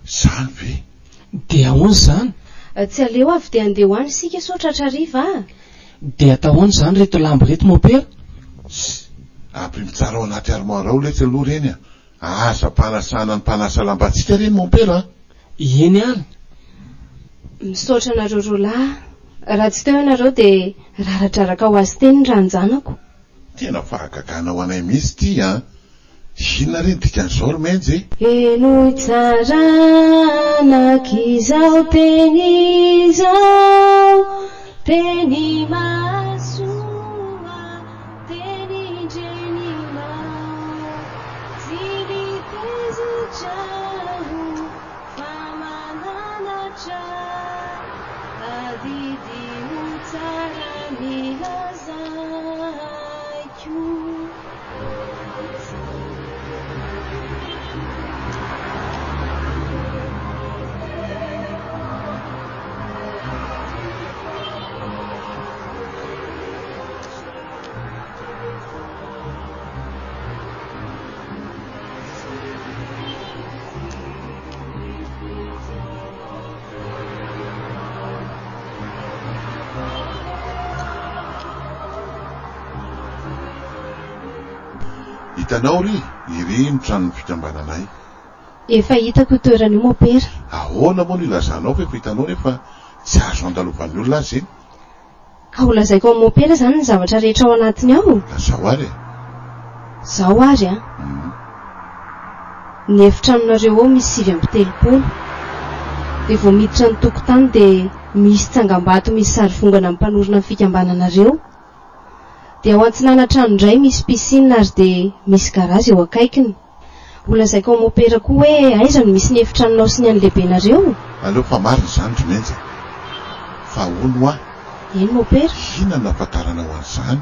Zany ve? De ahoana zany? Tsy aleo avy de andeha ho any sika sao tratrariva. De atao ahoana zany reto lamba reto mopera? Ampy tsara ao anaty armoire ao letsy aloha reny Asa mpanasana ny mpanasa lambantsika reny mopera. Eny ary. Misaotra nareo roalahy. Raha tsy teo ianareo de raradraraka ho azy teny ny ranjanako. Tena fahagagana ho anay mihitsy ty Inona reny dikan'izao ry menjy Eno tsaranak'izao teny izao, teny masoa, teny indrenina, tsy nitezitraho fa mananatra, tadidio tsara milazaiko. Hitanao ry, iry ny tranon'ny fikambananay. Efa hitako toerana io mopera. Ahoana moa no ilazanao fa efa hitanao nefa tsy azo andalovan'ny olona azy eny. Ka ho lazaiko amin'ny mopera zany ny zavatra rehetra ao anatiny ao. Zao ary Zao ary Ny efitranonareo ao misy 9 de vao miditra ny tokotany de misy tsangam-bato misy sary vongana amin'ny mpanorona ny fikambananareo. De ao antsinana trano indray misy piscine ary de misy garazy eo akaikiny. Ho lazaiko amin'ny mopera koa hoe aiza no misy ny efitranonao sy ny an'ny lehibenareo. Aleo fa marina zany ry menjy. Fa ono Eny mopera? Inona no nampatarana ho an'izany?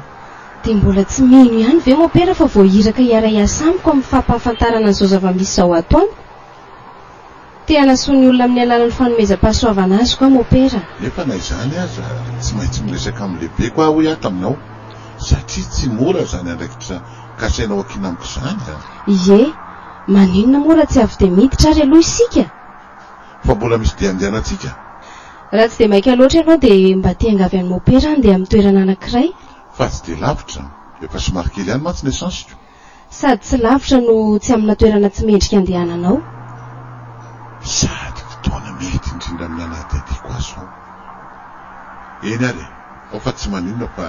De mbola tsy mino ihany ve mopera fa voahiraka hiara-iasa amiko amin'ny fampahafantarana an'izao zava-misy zao atoandro. Te hanasoa ny olona amin'ny alalan'ny fanomezam-pahasoavana azy koa mopera. Nefa na izany aza tsy maintsy miresaka amin'ny lehibe koa aho hiata aminao. Satria tsy mora zany andraikitra kasainao akina amiko izany Ie, maninona moa raha tsy avy de miditra ary aloha isika. Fa mbola misy deandehanantsika. Raha tsy de maika loatra ianao de mba te hangavy an'ny mopera andeha amin'ny toerana anankiray. Fa tsy de lavitra, efa somary kely ihany mantsy ny esansiko. Sady tsy lavitra no tsy amina toerana tsy mendrika andehananao. Sady fotoana mety indrindra amin'ny anaty adiko azo. Eny ary, ao fa tsy maninona fa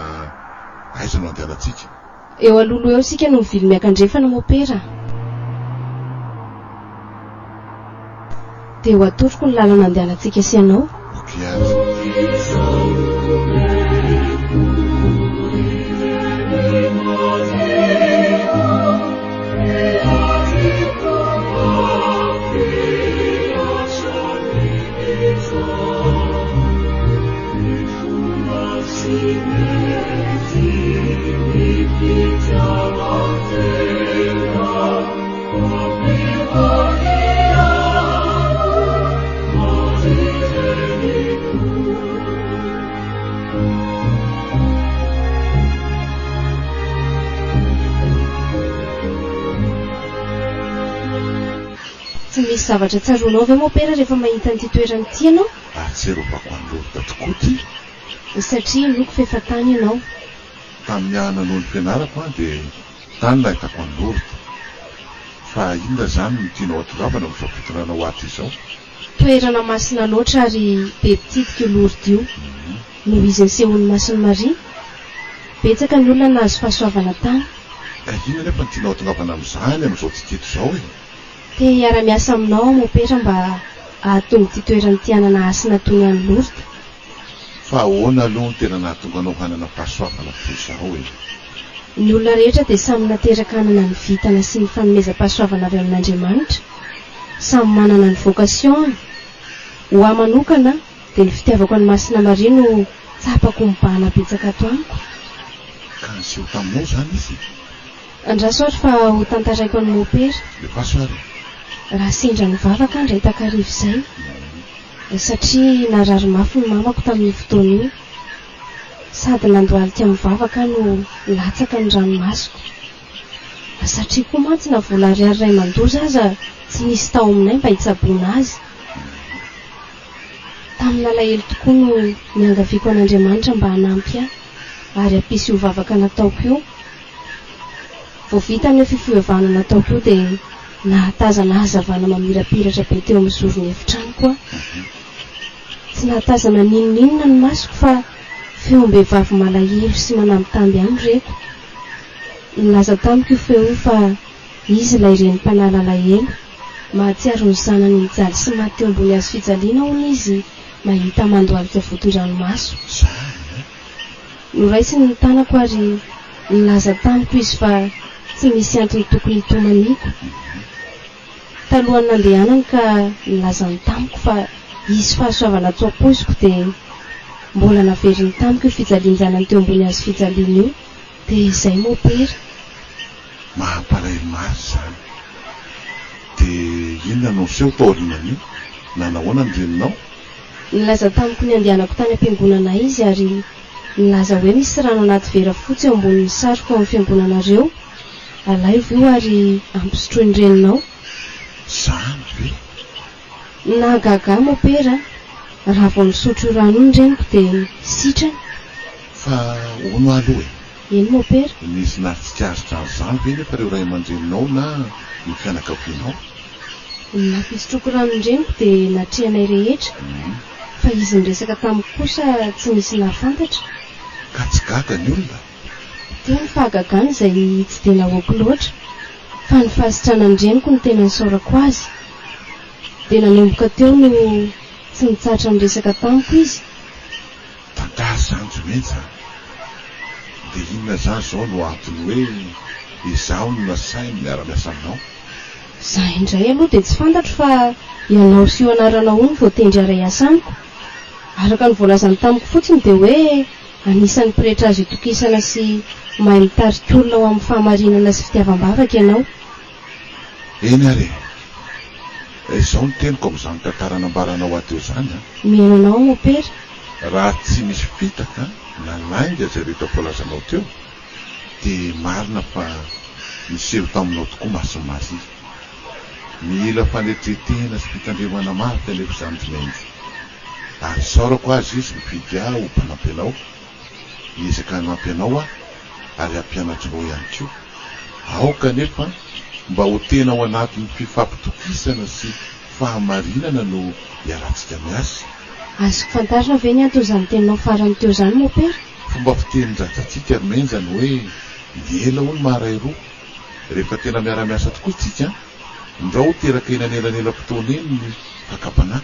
aiza no andehanantsika. Eo alolo eo sika no mivily miakandrefana mopera. De ho atoroko ny lalana andehanantsika sy ianao. Ok ary. Thank you. tsy misy zavatra tsaroanao ve mopera rehefa mahita an'ity toerana ity ianao? Atserovako an'lorota tokoa ty. Satria loko fefatany ianao. Tamin'ny ahana noho ny fianarako dia tany nahitako an'lorota. Fa inona zany no tianao atongavana amin'izao fitonanao ato izao? Toerana masina loatra ary be mpitsidika io lorota io. Noho izy ny sehoan'ny Masiny Maria. Betsaka ny olona nahazo fahasoavana tany. Inona nefa ny tianao atongavana amin'izany amin'izao tsiketo izao e? Te hiara-miasa aminao mopera mba ahatonga ity toerana ity hanana asina toy ny an'ny lorota. Fa ahoana aloha ny tena nahatonga anao hanana fahasoavana toy izao e? Ny olona rehetra dia samy nateraka hanana ny vitana sy ny fanomezam-pahasoavana avy amin'Andriamanitra. Samy manana ny vocation. Ho ahy manokana dia ny fitiavako ny Masina Maria no tsapako mibahana betsaka ato amiko. Ka niseho taminao zany izy? Andraso ohatra fa ho tantaraiko an'ny mopera. Efa soary. Raha sendra ny vavaka andray takarivo izay. Satria narary mafy ny mamako tamin'ny fotoana io. Sady nandohalika amin'ny vavaka no latsaka ny ranomasoko. Satria koa mantsy na vola ariary ray aman-doza aza tsy nisy tao aminay mba hitsaboana azy. Tamina alahelo tokoa no niangaviako an'Andriamanitra mba hanampy ahy ary hampisy io vavaka nataoko io. Vao vita ny fifioavana nataoko io dia nahatazana hazavana mamirapiratra be teo amin'ny zoron'ny efitranoko aho. Tsy nahatazana ninonina ny masoko fa feom-behivavy malahelo sy manambitamby ihany reko. Nilaza tamiko io feo io fa izy ilay renim-panala alahelo. Mahatsiaro ny zanany mijaly sy maty teo ambony hazo fijaliana hono izy mahita mandohalika voton-dranomaso. Noraisiny ny tanako ary nilaza tamiko izy fa tsy misy antony tokony hitomaniko. Talohany nandehanany ka nilazany tamiko fa izy fahasoavana tso-apoiziko dia mbola naveriny tamiko io fijalian-janany teo ambony hazo fijaliana io. Dia izay mopera. Mahampalahelo maro zany. Dia inona no seho taorinan'io? Na nahoana ny reninao? Nilaza tamiko ny andehanako tany am-piangonana izy ary nilaza hoe misy rano anaty vera fotsy eo ambonin'ny saroko amin'ny fiangonanareo. Alaivo io ary ampisotro ny reninao. Zany ve? Nahagaga mopera. Raha vao misotro rano ny reniko dia sitrany. Fa hono aloha e? Eny mopera? Nisy nahatsikaritra an'izany ve nefa ireo ray aman-dreninao na ny fianakavianao? Nampisotroko rano ny reniko dia natrehanay rehetra. Fa izy niresaka tamiko kosa tsy misy nahafantatra. Ka tsy gaga ny olona? Tena fahagagana izay tsy dia nahoako loatra. Fa ny fahasitrana ny reniko no tena nisaorako azy. Dia nanomboka teo no tsy nitsatra niresaka tamiko izy. Tantara zany mihitsy. Dia inona zany izao no antony hoe izaho no nasainy miara-miasa aminao? Zaho indray aloha dia tsy fantatro fa ianao sy io anaranao io no voatendry aray asaniko. Araka ny voalazany tamiko fotsiny dia hoe anisan'ny mpirehetra azo itokisana sy mahay mitarika olona ao amin'ny fahamarinana sy fitiavam-bavaka ianao. Eny are. Izao no teniko amin'izany tantara nambaranao ato izany. Mihaino anao mopera. Raha tsy misy fitaka na lainga izay rehetra voalazanao teo dia marina fa miseho taminao tokoa Masiny Maria. Mila fanetretena sy fitandremana marika nefa izany dinenjy. Ary saorako azy izy mifidy ahy ho mpanampy anao. Hiezaka hanampy anao ary hampianatrinao ihany koa. Aoka nefa mba ho tena ao anatin'ny fifampitokisana sy fahamarinana no hiarantsika miasa. Azoko fantarina ve ny antony izany teninao farany teo izany mopera? Fomba fitenin-dratsantsika menjany hoe miela hono maharay roa. Rehefa tena miara-miasa tokoa isika, ndra ho teraka eny anelanela-potoana eny ny fakapana.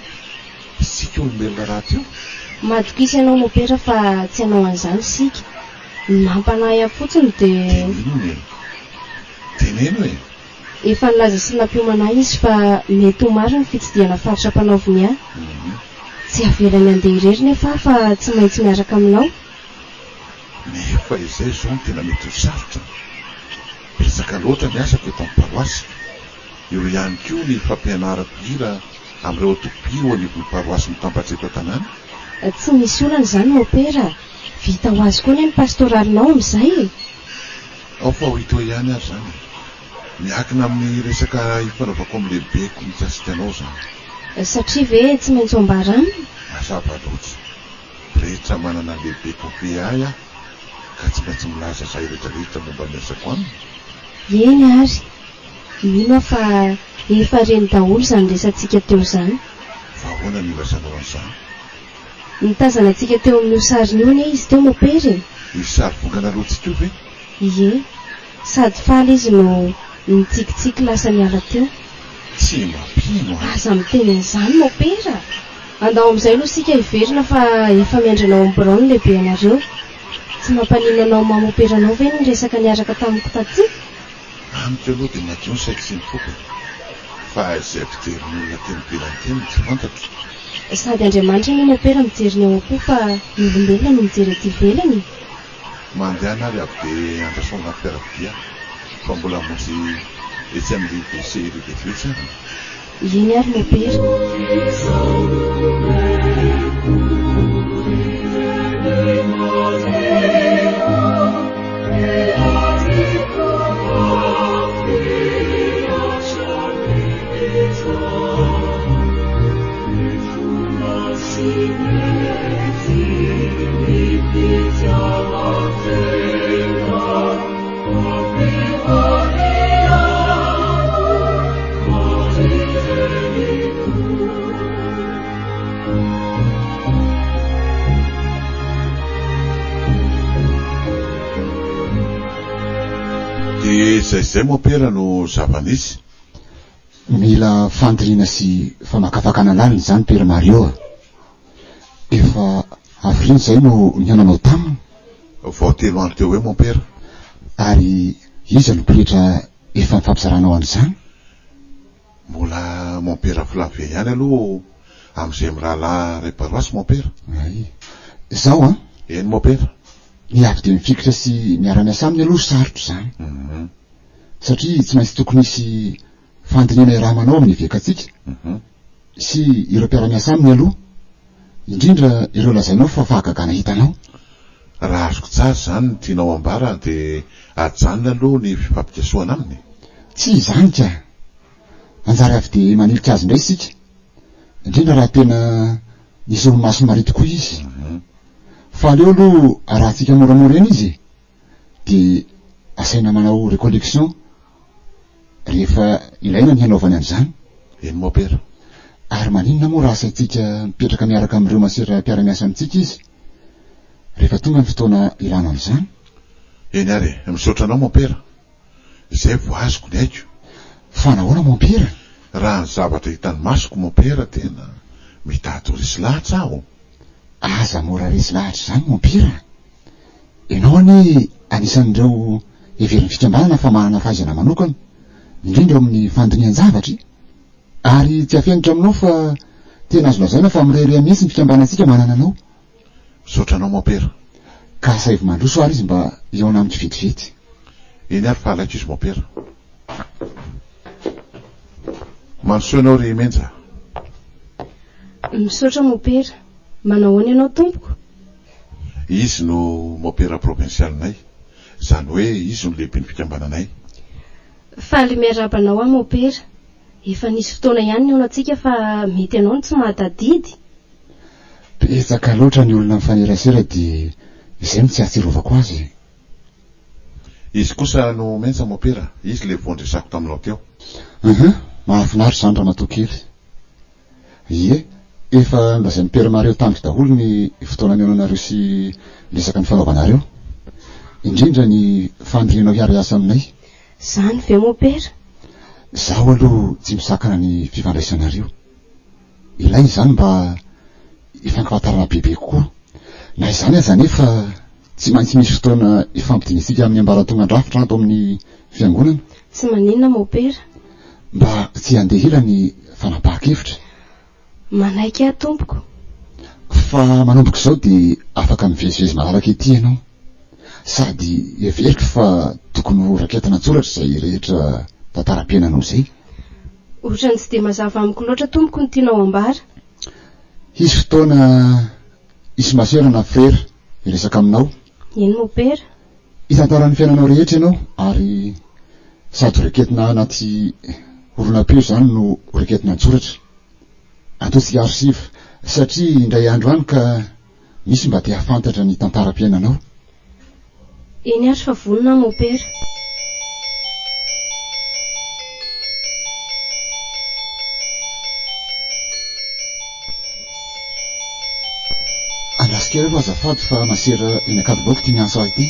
Sika olombelona raty io. Madokisa ianao mopera fa tsy hanao an'izany sika. Nampanahy ahy fotsiny dia inona e? Teneno e? Efa nilaza sy nampiomanahy izy fa mety ho maro ny fitsidiana faritra mpanaoviny ahy. Tsy avelany andeha irery nefa fa tsy maintsy miaraka aminao. Nefa izay izao no tena mety ho sarotra. Betsaka loatra ny asako eto amin'ny paroasy. Eo ihany koa ny fampianaram-pihira amin'ireo atopia ho anivon'ny paroasy mitampatseto an-tanàna. Tsy misy olana izany mopera. Vita ho azy koa ny pastoralinao amin'izay. Ao fa ho hita ihany azy zany. miankina amin'ny resaka hifanaovako amin'ny lehibeko mitsasika anao zany. Satria ve tsy maintsy ambara aminy? Mazava loatra. Rehetra manana lehibeko be ahy aho, ka tsy maintsy milaza izay rehetrarehetra momba ny asako aminy. Eny ary, mino fa efa reny daholo izany resantsika teo izany. Fa ahoana ny ilazanao an'izany? Nitazana antsika teo amin'io sariny io anie izy teo mopera. Izy sary vongana alohantsika io ve? Ie, sady faly izy no mitsikitsiky lasa niala teo. Tsy mampino aza miteny an'izany mopera. Andao amin'izay aloha sika hiverina fa efa miandranao amin'ny birao ny lehibe anareo. Tsy mampanino anao mamoperanao ve ny resaka niaraka tamiko taty? Amiko aloha dia madio ny saiko sy ny foko. Fa izay ampijery ny olona teny belanteny tsy fantatro. Sady Andriamanitra ny mopera mijery ny ao koa fa ny olombelona no mijery aty ivelany. Mandeha ary avy dia andrasona fiarakodia fa mbola montsy etsy amin'ny WC lehibe tsara. Eny ary mopera. Izay mopera no zava-nisy. Mila fandiriana sy famakafakana lalina zany Père Mario. Efa afriny zay no niananao taminy. Vao 3 andro teo hoe mopera. Ary iza no piritra efa mifampizaranao an'izany? Mbola mopera Flavie ihany aloha amin'izay mirahalahy ray paroasy mopera. Zao an? Eny mopera. Ny avy dia mifikitra sy miara-miasa aminy aloha sarotro zany. Satria tsy maintsy tokony isy fandiniana iramanao amin'ny vekatsika. Sy ireo mpiara-miasa aminy aloha, indrindra ireo lazainao fa fahagagana hitanao. Raha azoko tsara zany ny tianao ambara dia ajanona aloha ny fifampikasoana aminy. Tsy izany ka. Anjary avy dia manilika azy indray sika. Indrindra raha tena nisy olo-maso mary tokoa izy. Fa aleo aloha arahantsika moramora eny izy dia asaina manao recollection rehefa ilaina ny hanaovany an'izany. Eny mopera. Ary maninona moa raha asaintsika mipetraka miaraka amin'ireo masera mpiara-miasa amintsika izy rehefa tonga ny fotoana ilana an'izany. Eny ary misaotra anao mopera. Izay voazoko ny haiko. Fa nahoana mopera? Raha ny zavatra hitany masoko mopera tena mitady ho resy lahatra aho. Aza mora resy lahatra zany mopera. Ianao any anisan'ireo heveriny fikambanana fa manana fahaizana manokana indrindra amin'ny fandinian-javatra. Ary tsy afenitra aminao fa tena azo lazaina fa mirehireh mihitsy ny fikambanantsika manana anao. Misaotra anao mopera. Ka saivy mandroso ary izy mba iona amin'ny kivetivety. Eny ary fahalaiko izy mopera. Manosoa anao ry menja. Misaotra mopera. Manahoana ianao tompoko? Izy no mopera provincialinay. Zany hoe izy no lehibe ny fikambananay. Faly miarabanao aho mopera. Efa nisy fotoana ihany ny ao antsika fa mety ianao no tsy mahatadidy. Betsaka loatra ny olona mifanerasera dia izay no tsy ahatsirovako azy. Izy kosa no menja mopera. Izy le voandresako taminao teo. Mahafinaritra zany raha matoa kely. Ie, efa mba izay ny Père Mario tamiko daholo ny fotoana niainanareo sy resaka ny fanaovanareo. Indrindra ny fandirianao hiara-iasa aminay. Zany ve mopera? Zaho aloha tsy misakana ny fifandraisanareo. Ilainy zany mba ifankafatarana bebe kokoa. Na izany aza nefa tsy maintsy misy fotoana ifampidinitsika amin'ny ambaratongan-drafitra ato amin'ny fiangonana. Tsy maninona mopera? Mba tsy handeha ela ny fanapahan-kevitra. Manaiky aho tompoko. Fa manomboka izao dia afaka mivezivezy malalaka ety ianao. Sady everiko fa tokony ho raketana tsoratra izay rehetra tantara-piainanao izay. Ohatrany tsy dia mazava amiko loatra tompoko ny tianao ambara. Isy fotoana isy maserana frera iresaka aminao. Eny mopera? Hitantarany fiainanao rehetra ianao ary sady reketina anaty orona-peo zany no reketina an-tsoratra ataontsika archive satria indray andro any ka misy mba te hafantatra ny tantaram-piainanao. Eny ary fa vonona mon père. Andrasikely aloha azafady fa masera eny akadiboko ty mianso ahy ity.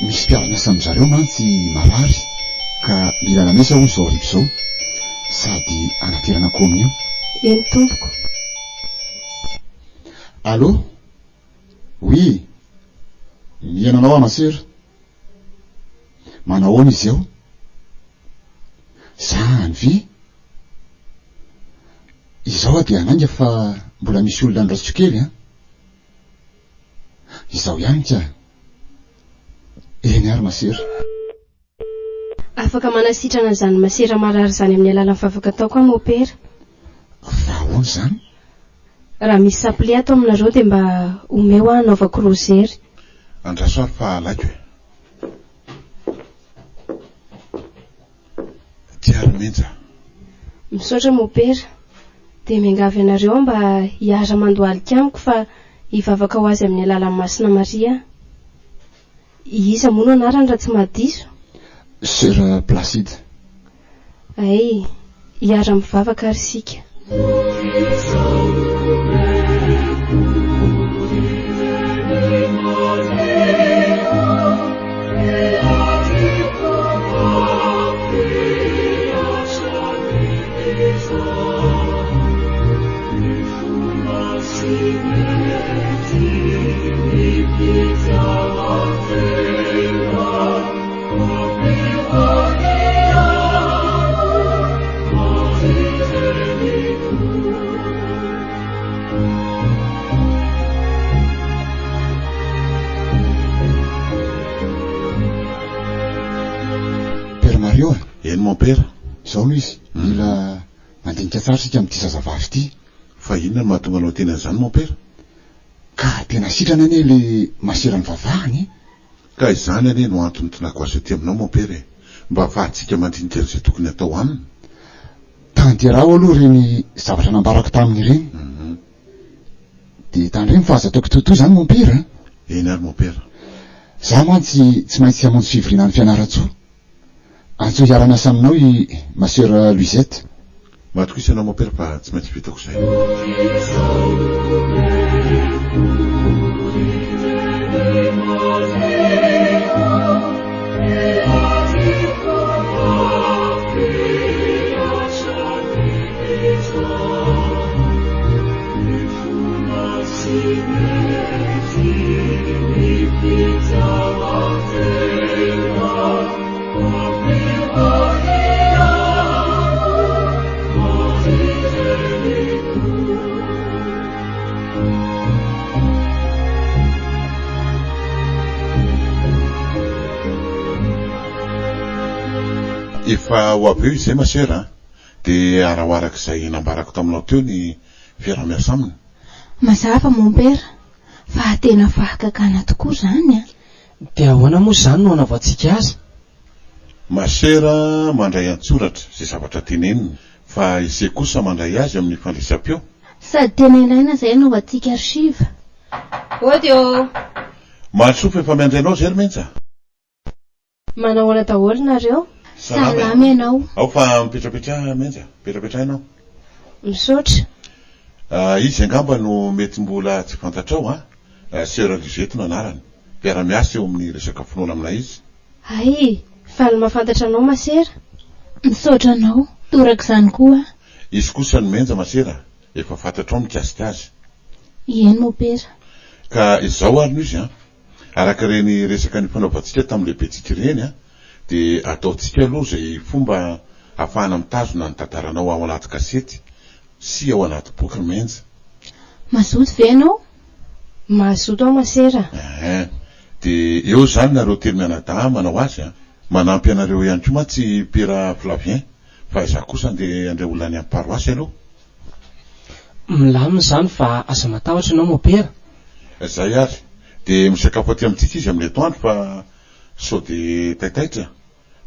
Misy mpiara-miasa amin'zareo mantsy marary ka mila nanesa hono zao arivo zao sady anaterana communion. Eny tompoko. Allô? Oui. Miananao a masera? Manahoana izy eo? Zany vy? Izao dia anainga fa mbola misy olona andrasitsokely an? Izao ihany ka. Eny ary masera. Afaka manasitrana zany masera marary zany amin'ny alalan'ny favaka ataoko a mon père. Vahoana zany? Raha misy saplé ato aminareo dia mba omeo aho anaovako rozery. Andrasoary fa alaiko e. Tiary menja. Misaotra mon père. Dia miangavy anareo mba hiara mandohalika amiko fa hivavaka ho azy amin'ny alalan'ny Masina Maria. Iza moa no anarany raha tsy mahadiso? Sœur Placide. Ay, hiara mivavaka ary sika. Eny mon père. Zao no izy. Mila mandinika tsara sika amin'ity zazavavy ity. Fa inona no mahatonga anao tena zany mon père? Ka tena sitrana ane le masera ny vavahany. Ka izany ane no antony tonako azy aty aminao mon père. Mba afahantsika mandinika izay tokony atao aminy. Tanterao aloha reny zavatra nambarako taminy ireny. De tany reny fa azo ataoko totoa zany mon père. Eny ary mon père. Za mantsy tsy maintsy hamonjy fivoriana ny fianaratsoa. Antso hiara-miasa aminao i masera Luisette. Matokoisa anao mon père fa tsy maintsy vitako izay. Efa ho avy eo izay masera dia araharak'izay nambarako taminao teo ny fiara-miasa aminy. Mazava mon père, fa tena fahakakana tokoa zany a. Dia ahoana moa zany no anaovantsika azy? Masera mandray an-tsoratra izay zavatra teneniny fa izay kosa mandray azy amin'ny fandraisam-peo. Sady tena ilaina izay anaovantsika archive. Odio. Mahasofa efa miandrainao zay ry menja. Manahoana daholo nareo? Salama ianao. Ao fa mipetrapetra menja, mipetrapetra ianao. Misaotra. Izy angamba no mety mbola tsy fantatrao Sœur Luisette no anarany. Mpiara-miasa eo amin'ny resaka finoana aminay izy. Ay, fa ny mahafantatra anao masera. Misaotra anao, toraka izany koa. Izy kosa no menja masera, efa fantatrao mikasika azy. Eny mon père. Ka izao ary no izy araka reny resaka ny fanaovantsika tamin'ny lehibentsika ireny dia ataontsika aloha izay fomba ahafahana mitazona ny tantaranao ao anaty kasety sy ao anaty boky menja. Mazoto ve ianao? Mazoto aho masera. Dia eo zany nareo telo mianadahy manao azy manampy anareo ihany koa mantsy Père Flavien fa izaho kosa dia andray olona any amin'ny paroasy aloha. Milamina zany fa asa matahotra ianao mon père. Zay ary dia misakafo aty amintsika izy amin'ny atoandro fa sao dia taitaitra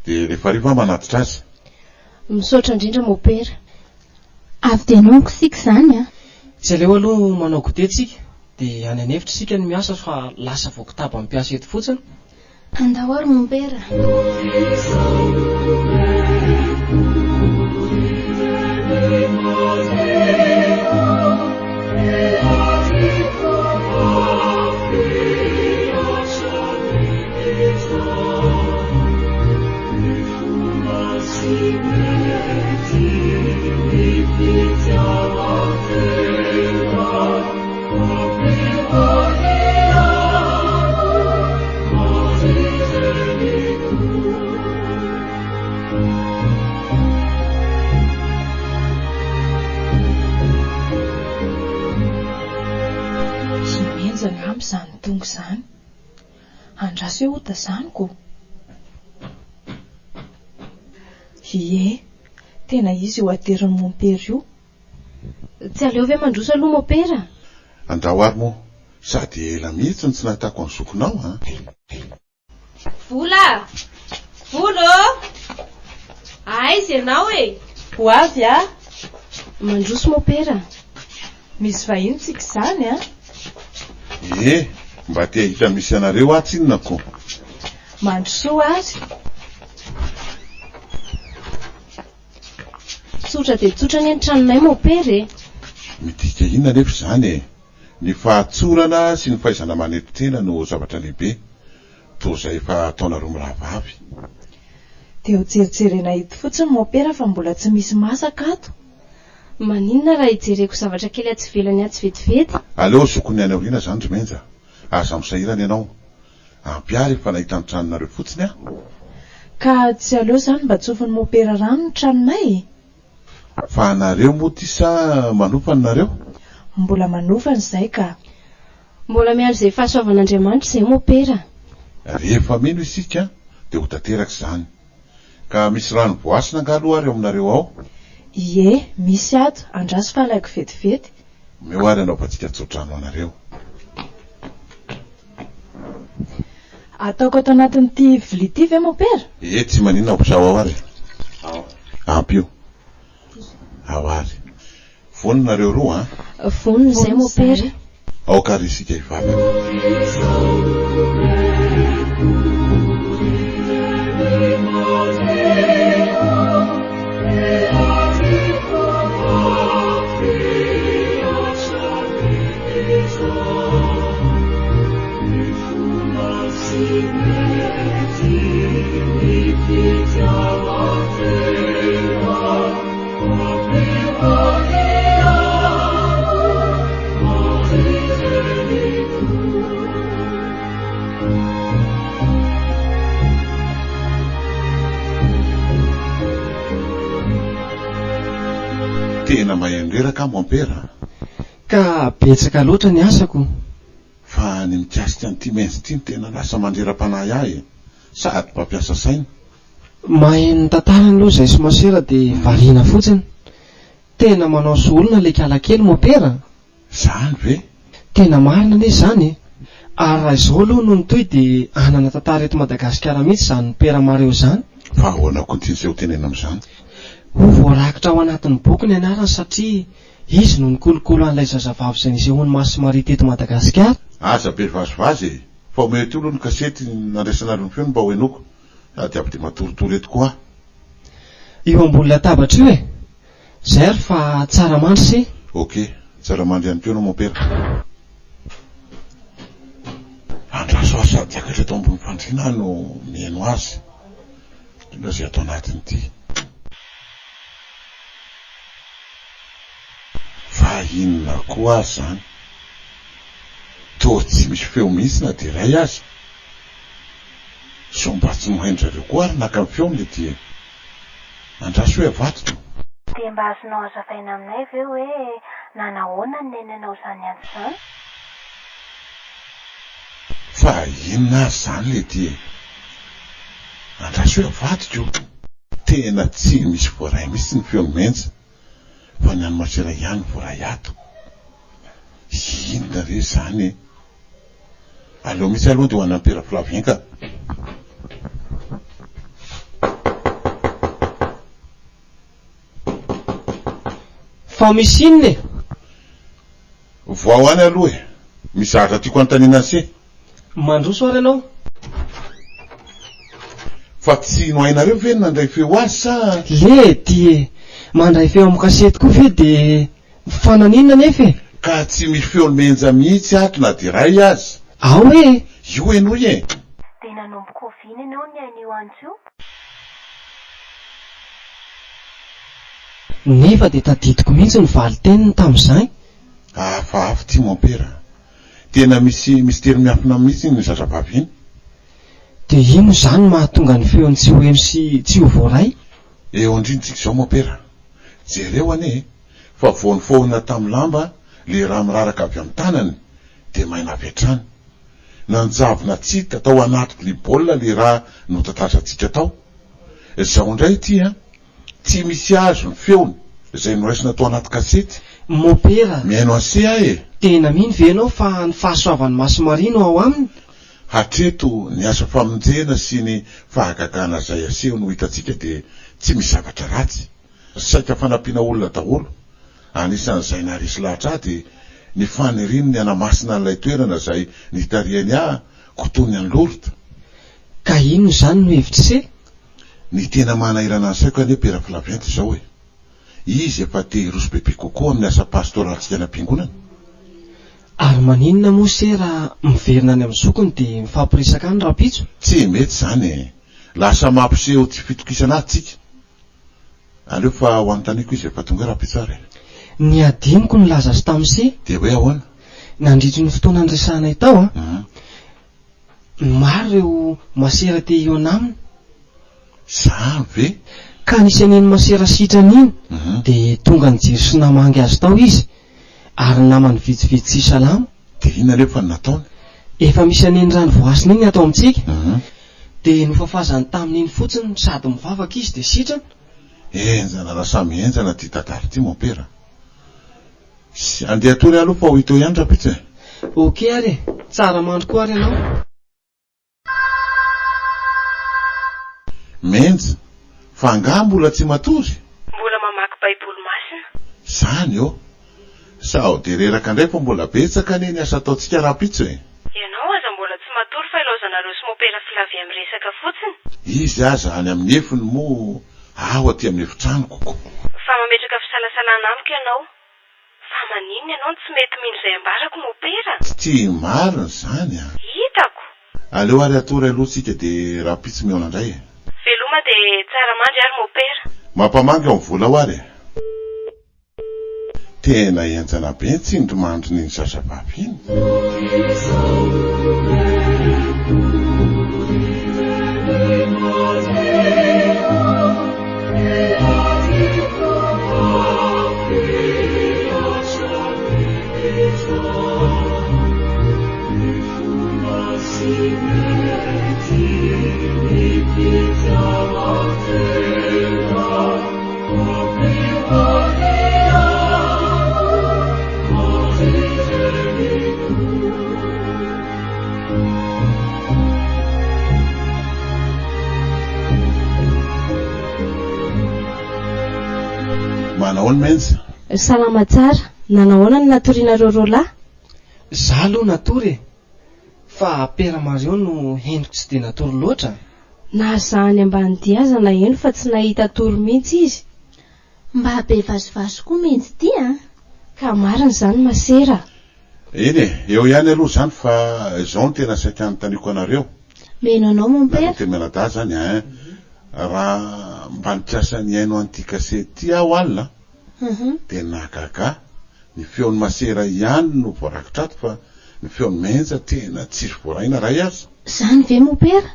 dia rehefa riva manatitra azy. Misaotra indrindra mopera. Avy dia nonoko sika izany a. Tsy aleo aloha manao goûter-tsika dia any an'efitra sika no miasa fa lasa voakitaba mampiasa eto fotsiny. Andao mopera. Izany tonga izany andraso hoe ota zaniko. Ie, tena izy io ateriny mompera io. Tsy aleo ve mandroso aloha mopera? Andao ary moa sady ela mihitsy ny tsy nahitako ny zokonao a. Vola! Volo! Aiza ianao e? Ho avy a? Mandroso mopera. Misy vahiny tsika izany a? Mba te hita misy anareo atsy inonako. Mandrosoa azy. Tsotra dia tsotra ny an-tranonay mopera e. Midika inona rehefa izany e? Ny fahatsorana sy ny fahaizana manetitena no zavatra lehibe. Toa izay efa ataonareo mirahavavy. Dia ho jerijerena hito fotsiny mopera fa mbola tsy misy masaka ato. Maninona raha hijereko zavatra kely atsy velany atsy vetivety? Aleo zokony any aoriana izany Romenja. Aza misahirana ianao. Ampiary efa nahita ny tranonareo fotsiny a. Ka tsy aleo izany mba tsofin'ny mopera rano ny tranonay. Fa anareo moa ty sa manofana nareo? Mbola manofana izay ka. Mbola miandry izay fahasoavan'Andriamanitra izay mopera. Rehefa mino isika dia ho tanteraka izany. Ka misy rano voasina angalo ary aminareo ao? Ie, misy ato, andraso fa alaiko vetivety. Meo ary anao fa tsika tsodrano anareo. Ataoko ato anatin'ity vilia ity ve mopera? Tsy maninona hopisao ao ary. Ampy io. Ao ary. Vonona nareo roa a? Vonona izay mopera. Ao ka ry isika hivavaka. Tena mahendreraka mopera. Ka betsaka loatra ny asako. Fa ny mikasika an'ity menzy ity tena lasa mandrera-panahy ahy. Sady mpampiasa saina. Mahay ny tantarany aloha izay somasera dia variana fotsiny. Tena manao solona ilay kala kely mopera. Zany ve? Tena marina anie izany. Ary raha izao aloha no nitoy dia anana tantara eto Madagasikara mihitsy izany mopera mareo izany. Fa ahoana kontin'izay ho tenena amin'izany? Ho voarakitra ao anatin'ny boky ny anarany satria izy no nikolokolo an'ilay zazavavy izay nisehoany Maso Maria teto Madagasikara. Aza be vazivazy fa omety olo ny kasety nandraisanareo ny feo mba hoenoko. Sady avy dia matoritory eto koa. Io ambony latabatra io e. Zay ary fa tsara mandry se. Okey, tsara mandry ihany koa mopera. Andraso azy sady akatra eto ambony fandriana no mihaino azy. Indrindra izay atao anatin'ity. Fa inona koa azy zany? Toa tsy misy feo mihitsy na dia iray azy. So mba tsy mohendrareo koa ary naka amin'ny feony le ty. Andraso hoe avato to. Dia mba azonao hazavaina aminay ve hoe nanahoana ny nenanao izany andro izany? Fa inona azy zany le ty? Andraso hoe avato to. Tena tsy misy voaray mihitsy ny feony menja. Fa ny anomasera ihany voaray ato. Inona re zany? Aleo misy aloha dia ho anampera Flavien ka. fa misy inona e? Voao any aloha e. Mizatra tiako anontaniana se. Mandroso ary ianao? Fa tsy nohainareo ve nandray feo azy sa? Le ty mandray feo amin'ny kasety koa ve de fananinana nefa e? Ka tsy misy feo menja mihitsy ato na de ray azy. Ao e? Io enoy e. De nanomboka oviana ianao ny anio antsio? Nefa de tadidiko mihitsy ny valiteniny tamin'izay. Hafa ty mon père. Tena misy mystère miafina mihitsy ny zazavavy iny. De ino zany mahatonga ny feony tsy ho eno sy tsy ho voaray? Eo andrinitsika zao mon père. Jereo ane, fa voany foana tamin'ny lamba, le raha miraraka avy amin'ny tanany, de maina avy hatrany. Nanjavona tsika tao anaty libaolina le raha notatatrantsika tao. Zao indray ty tsy misy azo ny feony, izay noraisina tao anaty kasety. Mon père, miaino ase ahy e. Tena mino ve ianao fa ny fahasoavan'ny Masomarino ao aminy? Hatreto ny asa famonjena sy ny fahagagana zay aseho no hitatsika de tsy misy zavatra ratsy. Saika fanampiana olona daholo. Anisan'izay narisy lahatra de ny faniriny ny anamasina an'ilay toerana zay nitariany kotony any Lourdes. Ka ino zany no hevitry se? Ny tena manahirana ny saiko ane Pera Flavienty zao e. Izy efa te hiroso bebe kokoa amin'ny asa pastoratsika any am-piangonana. Ary maninona moa se raha miverina any amin'ny sokony de mifampiresaka any rapitso? Tsy mety zany e. Lasa mampiseho tsy fitokisana tsika. Aleo fa ho anontaniko izy efa tonga rapitso ary. Ny adiniko ny laza azy tamin'se. De hoe ahoana? Nandritry ny fotoana andresanay tao maro ireo masera te hiona aminy. Zany ve? Ka nisy aneny masera sitrany iny de tonga nijery sy namangy azy tao izy. Ary namany vitsivitsy sy salamo. De inona lefa ny nataony? Efa misy aneny rano voasina iny atao amintsika. De nofafazany tamin'iny fotsiny sady mivavaka izy de sitrany. Enjana na samy enjana ty tantara ty mon père. Andeha tory aloha fa ho hito ihany rapitso e. Ok ary tsara mandro koa ary ianao. Menja, fa nga mbola tsy matory? Mbola mamaky baiboly masina. Zany eo. Sao de reraka indray fa mbola betsaka ane ny asa ataotsika rapitso e. Ianao aza mbola tsy matory fa ilaozanareo sy mon père Flavie miresaka fotsiny. Izy aza any amin'ny efiny mo ao aty amin'ny efitranoko. Fa mametraka fisalasalana amiko ianao. Fa maninona ianao tsy mety mino izay ambarako mon père? Tsy marina zany Hitako. Aleo ary atory aloha tsika de rapitso miona indray e. Veloma de tsara mandry ary mon père. Mampamangy ao vola ho ary. Tena enjana be tsindry mandry ny zazavavy iny. Manahoana menja? Salama tsara. Nanahoana ny natorinareo roalahy? Za aloha natory fa Pera Mario no henoko tsy de natory loatra. Na zany ambany diaza na eno fa tsy nahita tory mihitsy izy. Mba be vasovaso koa menjy ty Ka marina zany masera. Eny e, eo ihany aloha zany fa zao ny tena saika anontaniako anareo. Meno anao mon père? Tena menada zany raha mba nipiasa ny aino an'ity kasety ty aho alina de nagaga ny feon'ny masera ihany no voarakitra ato fa ny feon'ny menja tena tsisy voaraina ray azy. Zany ve mon père?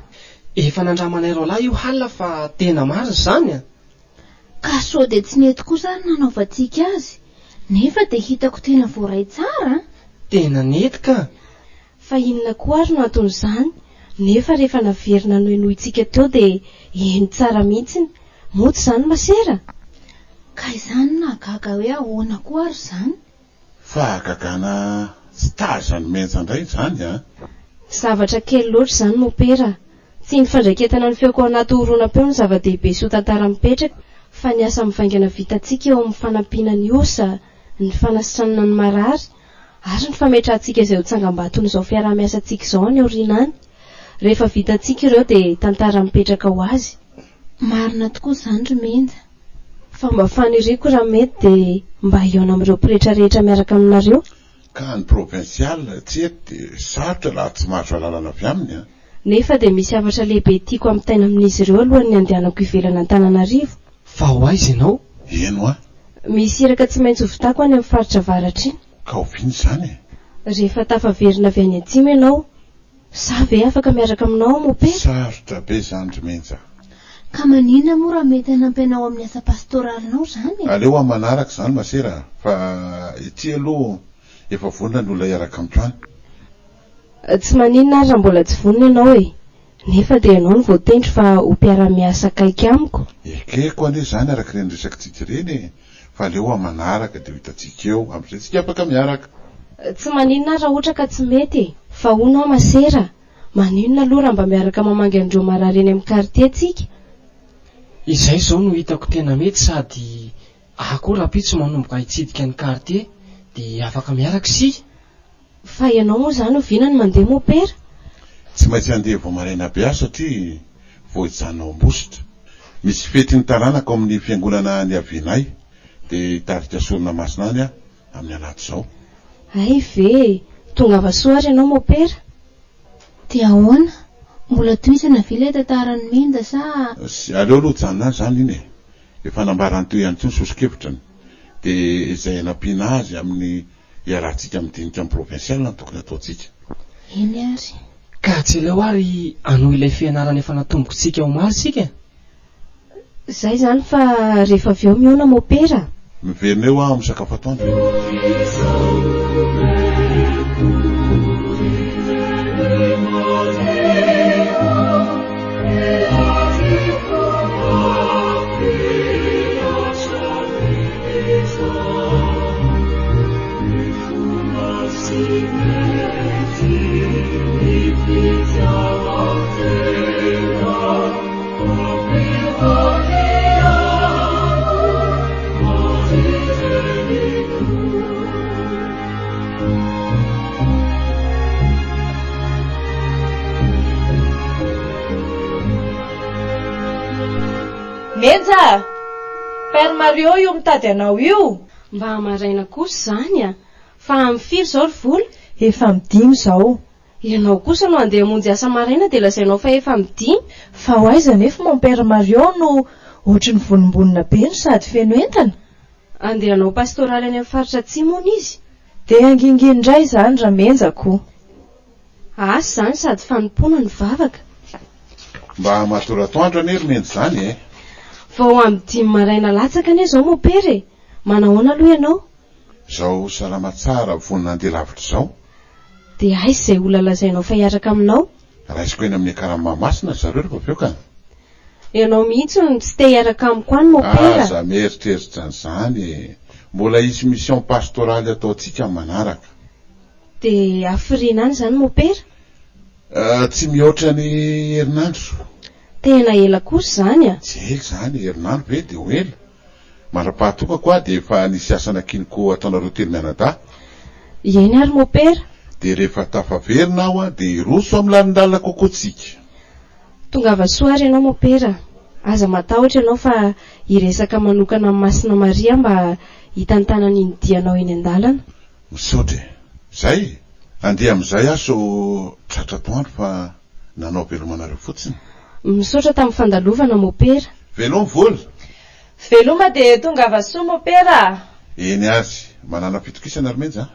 Efa nandramanay roalahy io halina fa tena marina zany Ka sao de tsy nety kosa ary nanaovantsika azy. Nefa de hitako tena voaray tsara. Tena nety ka. Fa inona koa ary no anton'izany? Nefa rehefa naverina noenoitsika teo de eny tsara mihitsiny. Moto zany masera. Ka izany nagaga hoe ahoana koa ary zany? Fa gagana tsy tazany menja indray zany Zavatra kely loatra zany mon père. Tsy ny fandraiketana ny feoko anaty horonan-peo ny zava-dehibe sy ho tantara mipetraka fa ny asa mivaingana vitantsika eo amin'ny fanampiana ny osa, ny fanasitranana ny marary, ary ny fametrahantsika izay ho tsangam-baton'izao fiaraha-miasantsika izao any aoriana any. Rehefa vitantsika ireo dia tantara mipetraka ho azy. Marina tokoa izany Romenja. Fa mba faniriko raha mety dia mba hiona amin'ireo mpirehetrarehetra miaraka aminareo. Ka ny provinsial tsy eto dia sarotra laha tsy mahazo alalana avy aminy. Nefa dia misy havatra lehibe tiako amin'ny taina amin'izy ireo alohan'ny andehanako ivelana Antananarivo. Fa ho aiza ianao? Eno a? Misy iraka tsy maintsy hovitako any amin'ny faritra avaratra iny. Ka oviany izany? Rehefa tafaverina avy any atsimo ianao, sa ve afaka miaraka aminao mo pe? Sarotra be izany Romenja. Ka maninona moa raha mety hanampianao amin'ny asa pastoralinao izany? Aleo amin'ny manaraka izany masera, fa ity aloha efa vonona ny olona iaraka amin'trano. Tsy maninona ary raha mbola tsy vonona ianao e. Nefa dia ianao ny voatendry fa ho mpiara-miasa kaiky amiko. Ekeko anie izany araka ireny resakintsika ireny, fa aleo amin'ny manaraka dia hitantsika eo, amin'izay tsika afaka miaraka. Tsy maninona raha ohatra ka tsy mety e. Fa hono aho masera. Maninona aloha raha mba miaraka mamangy andreo marary eny amin'ny quartier tsika? Izay izao no hitako tena mety, sady ako raha pitso manomboka hitsidika ny quartier dia afaka miaraka sika. Fa ianao moa izany ho vinany mandeha mopera? Tsy maintsy andeha vao maraina be aho satria vao hijanona Ambositra. Misy fetiny taranaka amin'ny fiangonana ny avianay dia hitarika sorona masina any amin'ny anaty izao. Ay ve, tonga vasoa ary ianao mopera? Dia ahoana? Mbola toisana ve ilay tantarany Menja sa? Aleo aloha hijanona izany iny e. Efa nambarany teo ihany koa ny sosikevitrany. Dia izay anampiana azy amin'ny iarahantsika amin'ny dinika amin'ny provinsial no tokony ataontsika. Eny ary. Ka tsy ileo ary anohy ilay fianarana efa natombontsika ho maro sika? Izay izany fa rehefa avy eo miona mopera. Miverina eo aho amin'ny sakafo atoandro. Menja! Père Mario io mitady anao io. Mba hamaraina kosa izany a. Fa amin'ny firy izao ry vola? Efa midimy izao. Ianao kosa no andeha hamonjy asa maraina dia lazainao fa efa midimy. Fa ho aiza nefa mon Père Mario no ohatry ny vonimbonina be no sady feno entana? Andehanao pastoraly any amin'ny faritra atsimo izy. Dia anginginy indray izany raha menjako. Asa izany sady fanompoana ny vavaka. Mba mahatora atoandro anie Romenja izany e. Vao amin'ny 10 maraina latsaka anie izao mopera e. Manahoana aloha ianao? Zao salama tsara vonina andeha lavitra izao. Dia aiza izay olona lazainao fa hiaraka aminao? Raisiko eny amin'ny akarama masina zareo rehefa avy eo ka. Ianao mihitsy no tsy te hiaraka amiko any mopera. Aza mieritreritra an'izany. Mbola hisy mission pastoraly ataontsika amin'ny manaraka. Dia hafiriana any izany mopera? Tsy mihoatra ny herinandro. Tena ela kosa izany a. Tsy ela izany, herinandro ve dia ho ela. Mara-pahatoka koa dia efa nisy asana kiniko ataonareo telo mianadahy. Eny ary mopera. Dia rehefa tafaverina aho a dia roso amin'ny lalindalina kokoa tsika. Tonga vasoa ary ianao mopera. Aza matahotra ianao fa hiresaka manokana amin'ny Masina Maria mba hitantanany iny dianao eny an-dalana. Misaotra. Zay, andeha amin'izay aho so tratra atoandro fa nanao velomanareo fotsiny. Misaotra tamin'ny fandalovana mopera. Veloma vola. Veloma dia tonga vasoa mopera. Eny azy, manana fitokisana Romenja.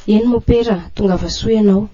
Eny mopera, tonga vasoa ianao.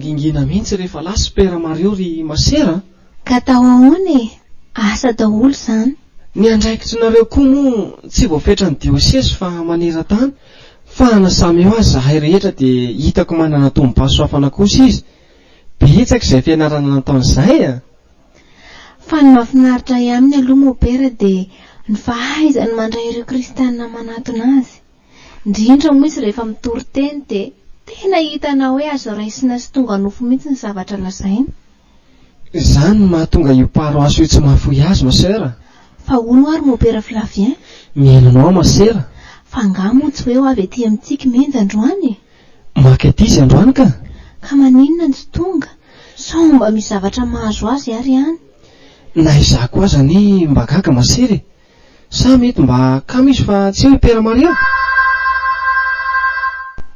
mangingina mihitsy rehefa lasa Pera Mario ry masera. Ka tao ahoana e? Asa daholo zany. Ny andraikitrynareo koa moa tsy voafetrany diosesy fa maneran-tany, fa nasamy eo azy zahay rehetra dia hitako manana tombo-pahasoafana kosa izy. Betsaka izay fianarana nataon'izay a. Fa ny mahafinaritra aminy aloha mopera dia ny fahaizany mandray ireo kristianina manatona azy. Indrindra moa izy rehefa mitory teny dia tena hitanao hoe azo raisina sy tonga nofo mihitsy ny zavatra lazainy. Izany mahatonga io paro aso io tsy mahafoy azy masera. Fa hono ary mopera Flavien? Miainanao masera. Fa nga moa tsy hoe ho avy etỳ amintsika menjy androany. Maka ety izy androany ka? Ka maninona ny tsy tonga? Sao mba misy zavatra mahazo azy ary ihany? Na izako aza ny mba gaga masery. Sa mety mba kamisy fa tsy hoe Pera Mario?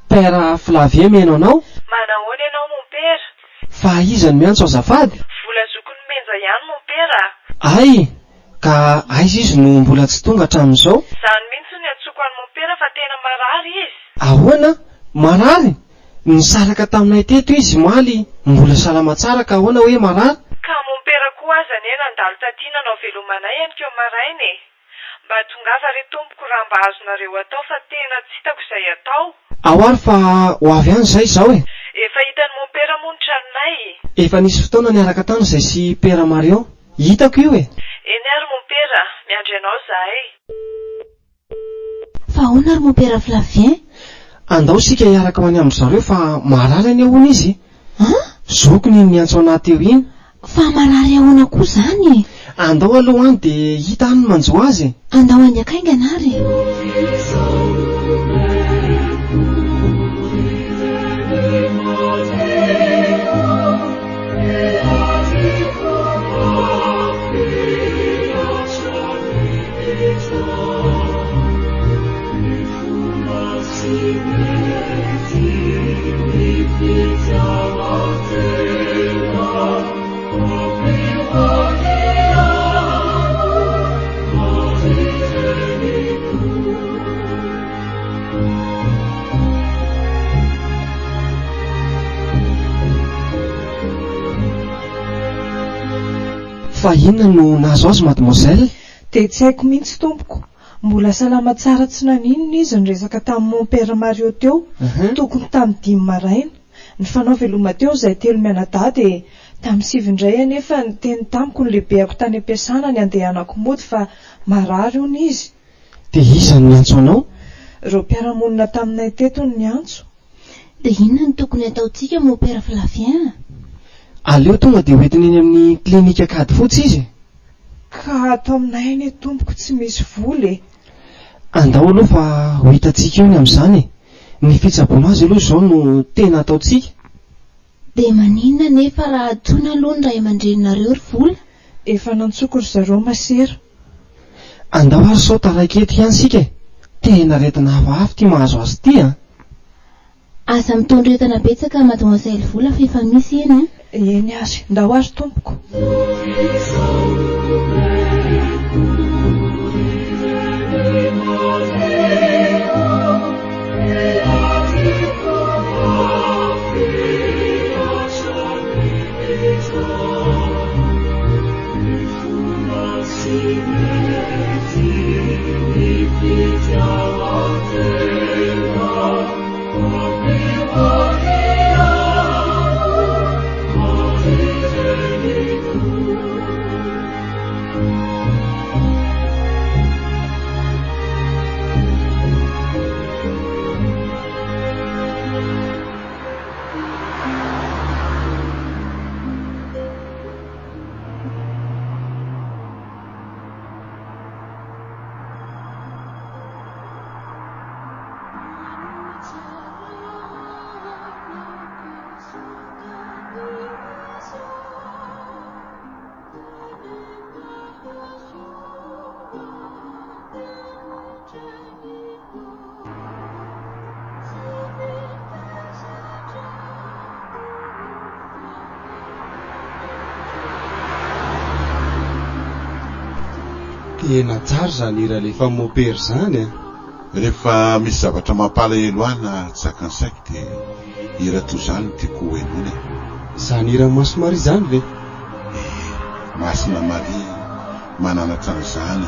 Pera Flavien miainao anao? Manahoana ianao mon pera? Fa izany miantso azafady? Vola zokony menja ihany mon pera. Ay, ka aiza izy no mbola tsy tonga hatramin'izao? Zany mihitsy ny antsoko any mon pera fa tena marary izy. Ahoana? Marary? Nisaraka taminay teto izy maly, mbola salama tsara ka ahoana hoe marary? Ka mon pera koa aza ny nandalo taty nanao velomanay any keo maraina e. Mba tongava ry tompoko raha mba azonareo atao fa tena tsy hitako izay atao. Ao ary fa ho avy any izay izao e. Efa hitany mon pera moa ny tranonay. Efa nisy fotoana niaraka tany izay sy Pera Mario. Hitako io e. Eny ary mon pera, miandry anao zahay. Fa ahoana ary mopera Flavien? Andao sika hiaraka ho any amin'izareo fa marary any ahoana izy. Zokony miantso anaty eo iny. Fa marary ahoana koa zany? Andao aloha any dia hita any manjo azy. Andao any akaingana ary. Fa inona no nahazo azy mademoiselle? Dia tsy haiko mihitsy tompoko. Mbola salama tsara tsy naninona izy ny resaka tamin'ny mon Pera Mario teo. Tokony tamin'ny 5 maraina. Ny fanao veloma teo izay 3 mianadahy dia tamin'ny 7 indray anefa ny teny tamiko ny lehibeako tany am-piasana ny andehanako mody fa marary hono izy. Dia iza ny antso anao? Ireo mpiara-monina taminay teto ny antso. Dia inona ny tokony ataontsika mon pera Flavien? Aleo tonga dia hoentiny eny amin'ny klinika kady fotsy izy. Ka ato aminay eny tompoko tsy misy vola e. Andao aloha fa ho hitantsika eo ny amin'izany. Ny fitsaboana azy aloha izao no tena ataontsika. Dia maninona nefa raha antsoina aloha ny ray aman-dreninareo ry vola? Efa nantsoko ry zareo masera. Andao ary sao taraiky eto ihany sika. Tena retina hafahafa ty mahazo azy ty a. Asa mitondra entana betsaka mademoiselle vola fa efa misy eny a? Eny ary, ndao ary tompoko. Tena tsara zany ira rehefa mopera zany a. Rehefa misy zavatra mampalahelo ana tsakansaiko dia ira toy izany tiako hoenony. Zany Iramaso Maria zany ve? Masina Maria manana trano zanany,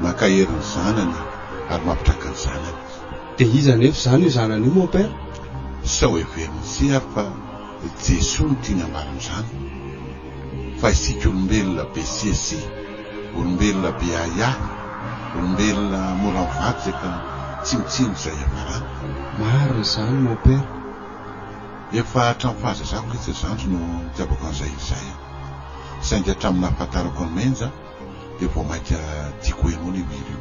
mankaherin'ny zanany ary mampitraka ny zanany. Dia iza nefa zany io zanany io mon père? Sao heveriny sy ary fa Jesosy no tiany ambariny zany. Fa isika olombelona be siasi, olombelona be aya, olombelona mora mivaky zay ka tsy mitsino izay avarana. Marina zany mon père. Efa hatramin'ny fahazazako letsy zandro no tiavako an'izay izay. Saingy hatramin'ny nahafantarako ny menja dia vao mainka tiako enoana io ilo.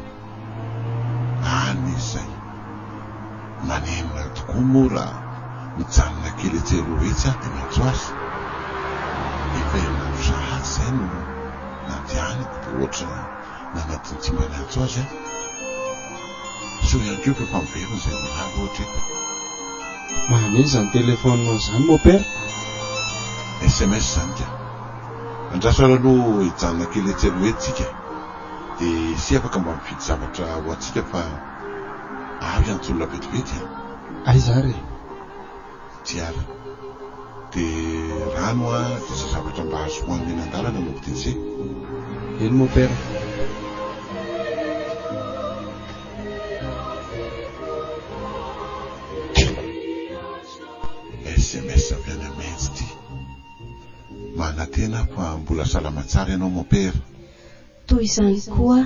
Any izay manenina tokoa moa raha mijanona kely etsero etsy aho dia maintso azy. Efa henona misahatsy izay no nandehanako dia ohatra nanatiny tsy mba niantso azy aho. So ihany koa fa efa miverina izay milava ohatra eto. Maneza ny telefonina zany mon père? SMS zany ka. Andraso aloha hijanona kely etsero etsika dia sy afaka mba mifidy zavatra ho antsika fa avy antsolola vetivety. Aiza re? Tiara. Dia rano dia izay zavatra mba azo hoanina eny an-dalana no vidin'izay. Eny mon père. SMS avy any Maintsy ty. Manantena fa mbola salama tsara ianao mon père. Toy izany koa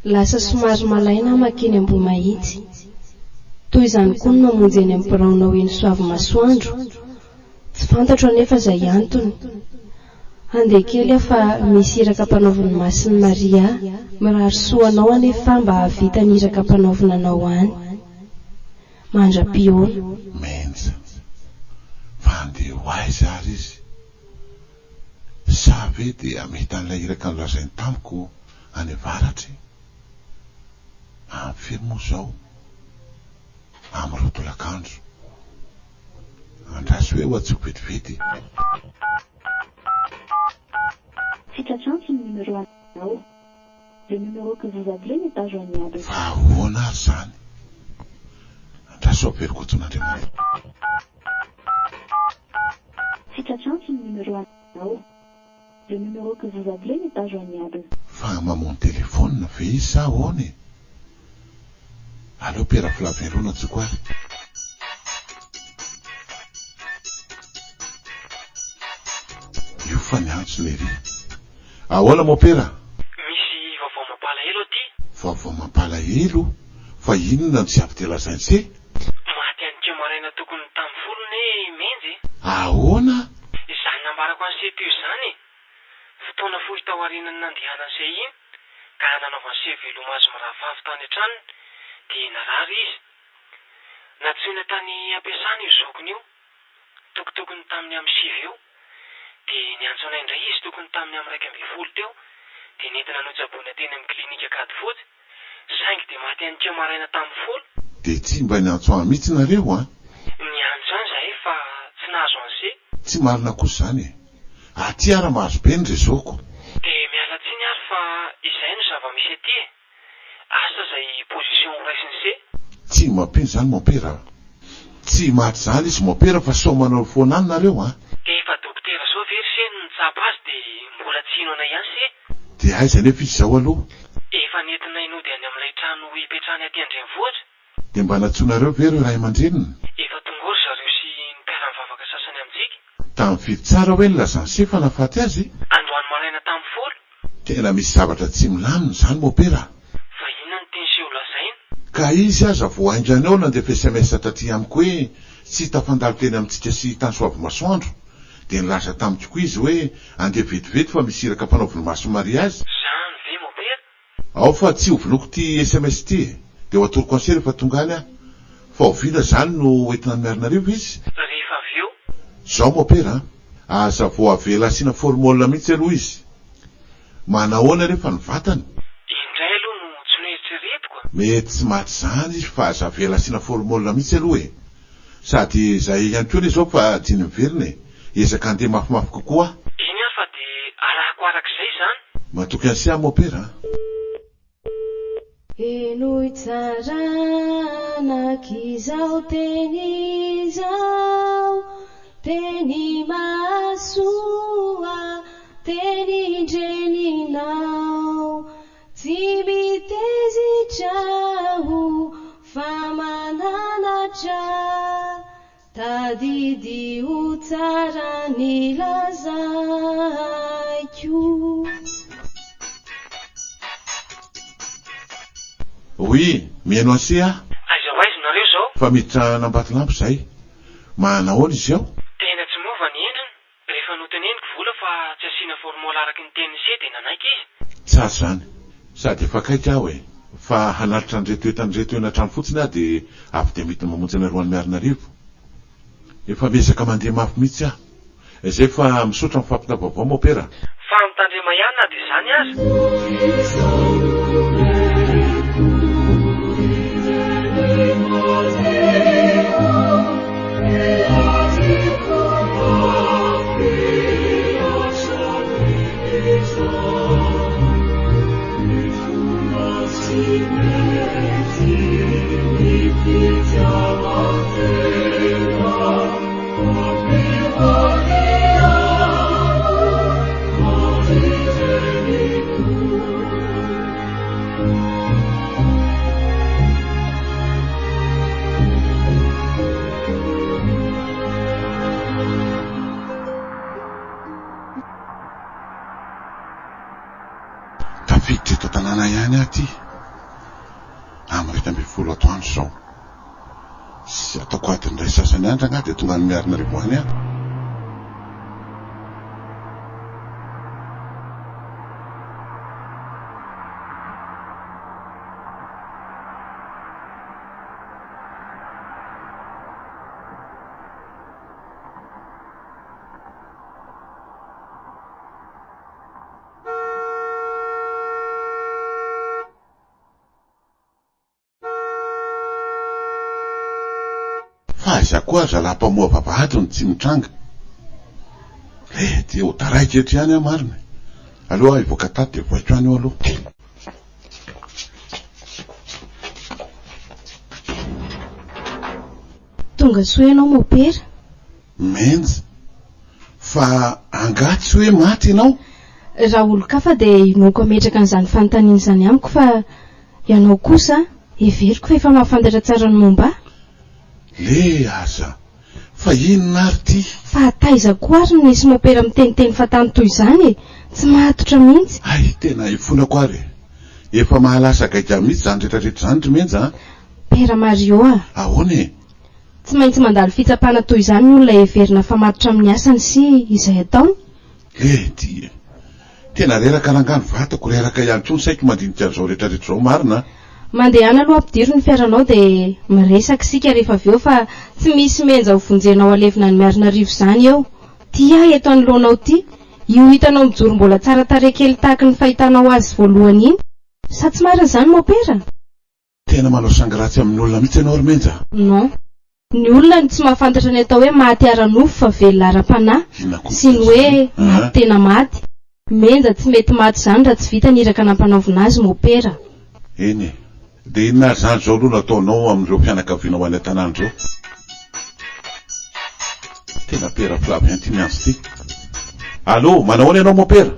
lasa somary malaina makeny Ambomahitsy. Toy izany koa no mamonjy eny amin'ny biraonao eny Soavy Masoandro. Tsy fantatro anefa izay antony. Andeha kely aho fa misy iraka mpanaoviny Masiny Maria mirary soanao anefa mba havita ny iraka mpanaovina anao any. Mandra-pioana. Menja. Fa andeha ho aiza ary izy. Sa ve dia ameta an'ilay iraka nolazainy tamiko any avaratra. Amfiry moa izao amin'ny rotolakandro. Andraso hoe ho atsoko vetivety. Fitratrantso ny numéro anao. Le numéro que vous appelez n'est pas joignable. Fa ahoana ary zany. Andraso averikoton'Andriamanitra. Fitratrantso ny numéro anao. Le numéro que vous appelez n'est pas joignable. Fa mamono téléphone ve izy sa ahoana e? Allô Pera Flavielona tsoko ary. Io fa niantso Lery. Ahoana mo Pera? Misy vaovao mampalahelo aty. Vaovao mampalahelo? Fa inona no tsy avy telazainy se? Maty any Kiamaraina tokony tamin'ny folony Menjy. Ahoana? Izany nambarako any seto io zany. Fotoana fohy tao aorian'ny nandehanany izay iny ka nanaovany sevelo mazo miravavy tany an-tranony dia narary izy. Natsoina tany ampiasana io zokony io. Tokotokony tamin'ny amin'ny 7 eo. Dia niantso anay indray izy tokony tamin'ny amin'ny 1:20 teo. Dia nentina notsaboina teny amin'ny klinika Kadifotsy. Saingy dia maty any Kiamaraina tamin'ny folo. Dia tsy mba niantso ahy mihitsy nareo a? Niantso any zahay fa tsy nahazo an'izay. Tsy marina kosa zany e. Aty ara mahazo be ny rezoko. Dia miala tsiny ary fa izay no zava-misy aty e. Asa izay position raisin'izay. Tsy mampino zany mon père. Tsy maty zany izy mon père fa sao manao foana any nareo a? Efa dokotera zao very se no nitsapa azy dia mbola tsy hino anay ihany se. Dia aiza nefa izy zao aloha? Efa nentina inody any amin'ilay trano hipetrahany aty Andrenivohitra. Dia mba natsoinareo very ray aman-dreniny? Efa tongory zareo sy ny mpiara-mivavaka sasany amintsika. Tamin'ny firy tsara hoe nilazany se fa nafaty azy? Androany maraina tamin'ny folo. Tena misy zavatra tsy milamina zany mon père. Fa inona no teny seho lazaina? Ka izy aza voainganao nandefa SMS taty amiko hoe tsy tafandalo teny amintsika sy tany Soavy Masoandro. Dia nilaza tamiko koa izy hoe andeha vetivety fa misy iraka mpanaoviny Masiny Maria azy. Zany ve mon père? Ao fa tsy hovinoko ty SMS ty e. Dia ho atoroko anse rehefa tonga any aho. Fa oviana zany no entina miarinareo izy. Rehefa avy eo? Zao mon père aza vo avela asiana formole mihitsy aloha izy. Manahoana rehefa ny vatany? Indray aloha no tsy noeritreretiko. Mety tsy maty zany izy fa aza avela asiana formole mihitsy aloha e. Sady zay ihany koa zao fa diny miverina e. Ezaka andeha mafimafy kokoa. Iny aho fa dia arahako arak'izay zany. Matoky anse mon père. Enoy tsarana k'izao teny izao, teny safidy ho tsara ny lazaiko. Oui, mihaino anse ah. Aiza ho aiza nareo zao? Fa miditra Nambatolampy zay. Manahoana izy ao? Tena tsy mova ny endriny. Rehefa noteneniko vola fa tsy asiana formula araky ny teniny se dia nanaiky izy. Tsara zany. Sady efa kaiky aho e. Fa hanalitra andreto eny an-trano fotsiny aho dia avy dia mety mamonjy anareo any Miarinarivo. Efa miezaka mandeha mafy mihitsy aho. Izay fa misotra mifampitavavao mopera. Fa mitandrema ihany na dia izany aza. Tafiditra eto tanàna ihany aho ty. Amin'ny 20 atoandro zao. Sy ataoko adiny ray sasany andro angaha dia tonga ny Miarinarivo any aho. Aiza koa zalampamoa vavahady ny tsy mitranga. Dia ho taraiky etra ihany aho marina. Aloha ivoaka tato dia voaiko any eo aloha. Tonga soa ianao mopera. Menja. Fa angatsy hoe maty ianao. Raha olo-kafa dia inoko ametraka an'izany fanontaniana izany amiko fa ianao kosa everiko fa efa mahafantatra tsara ny momba. Le aza. Fa inona ary ty? Fa taiza koa ary nisy mopera miteniteny fa tany toy izany e. Tsy mahatotra mihitsy. Ay, tena ifonako ary. Efa mahalasa gaika mihitsy zany rehetrarehetra zany ry menja. Pera Mario ah. Ahoana e? Tsy maintsy mandalo fitsapana toy izany ny olona everina fa matotra amin'ny asany sy izay ataony. Ty. Tena reraka nangano vatako, reraka ihany koa ny saiko mandinika an'izao rehetrarehetra zao marina. Mandehana aloha ampidiro ny fiaranao dia miresaka sika rehefa avy eo fa tsy misy menja ho vonjenao alevina ny Miarinarivo izany eo. Ty ahy eto anoloanao ty. Io hitanao mijoro mbola tsara tarehy kely tahaka ny fahitanao azy voalohany iny. Sa tsy marina izany mopera? Tena manao sangratsy amin'ny olona mihitsy ianao ry menja. Non. Ny olona ny tsy mahafantatra ny atao hoe maty ara-nofo fa velona ara-panahy. Sy ny hoe maty tena maty. Menja tsy mety maty izany raha tsy vita ny iraka nampanaovina azy mopera. Eny. Dia inona ary zany zao aloha nataonao amin'ireo fianakavianao any an-tanàna ireo? Tena pera filavy ihany ty miantso ty. Allô, manahoana ianao mopera?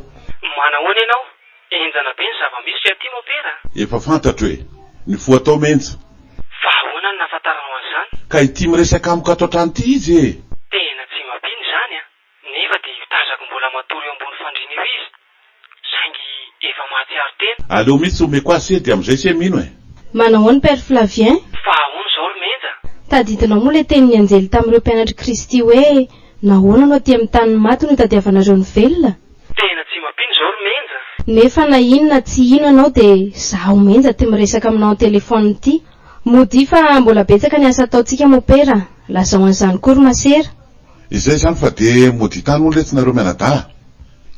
Manahoana ianao? Enjana be ny zava-misy aty mopera. Efa fantatro hoe ny foatao menja. Fa ahoana ny nahafantaranao an'izany? Ka ity miresaka amiko ato an-trano ty izy e. Tena tsy mabiny izany a. Nefa dia tazako mbola matory eo ambony fandriana eo izy. Saingy efa mahatsiaro tena. Allô mihitsy omeko azy se dia amin'izay se mino e. Manahoana Père Flavien? Fa ahoana izao ry menja? Tadidinao moa ilay tenin'ny anjely tamin'ireo mpianatry Kristy hoe nahoana anao aty amin'ny tany maty no hitadiavanareo ny velona? Tena tsy mabiny izao ry menja. Nefa na inona tsy ino anao dia zaho menja ty miresaka aminao telefôniny ity. Mody fa mbola betsaka ny asa ataontsika mopera. Lazao an'izany koa ry masera. Izay zany fa dia mody tany moa letsinareo mianadahy.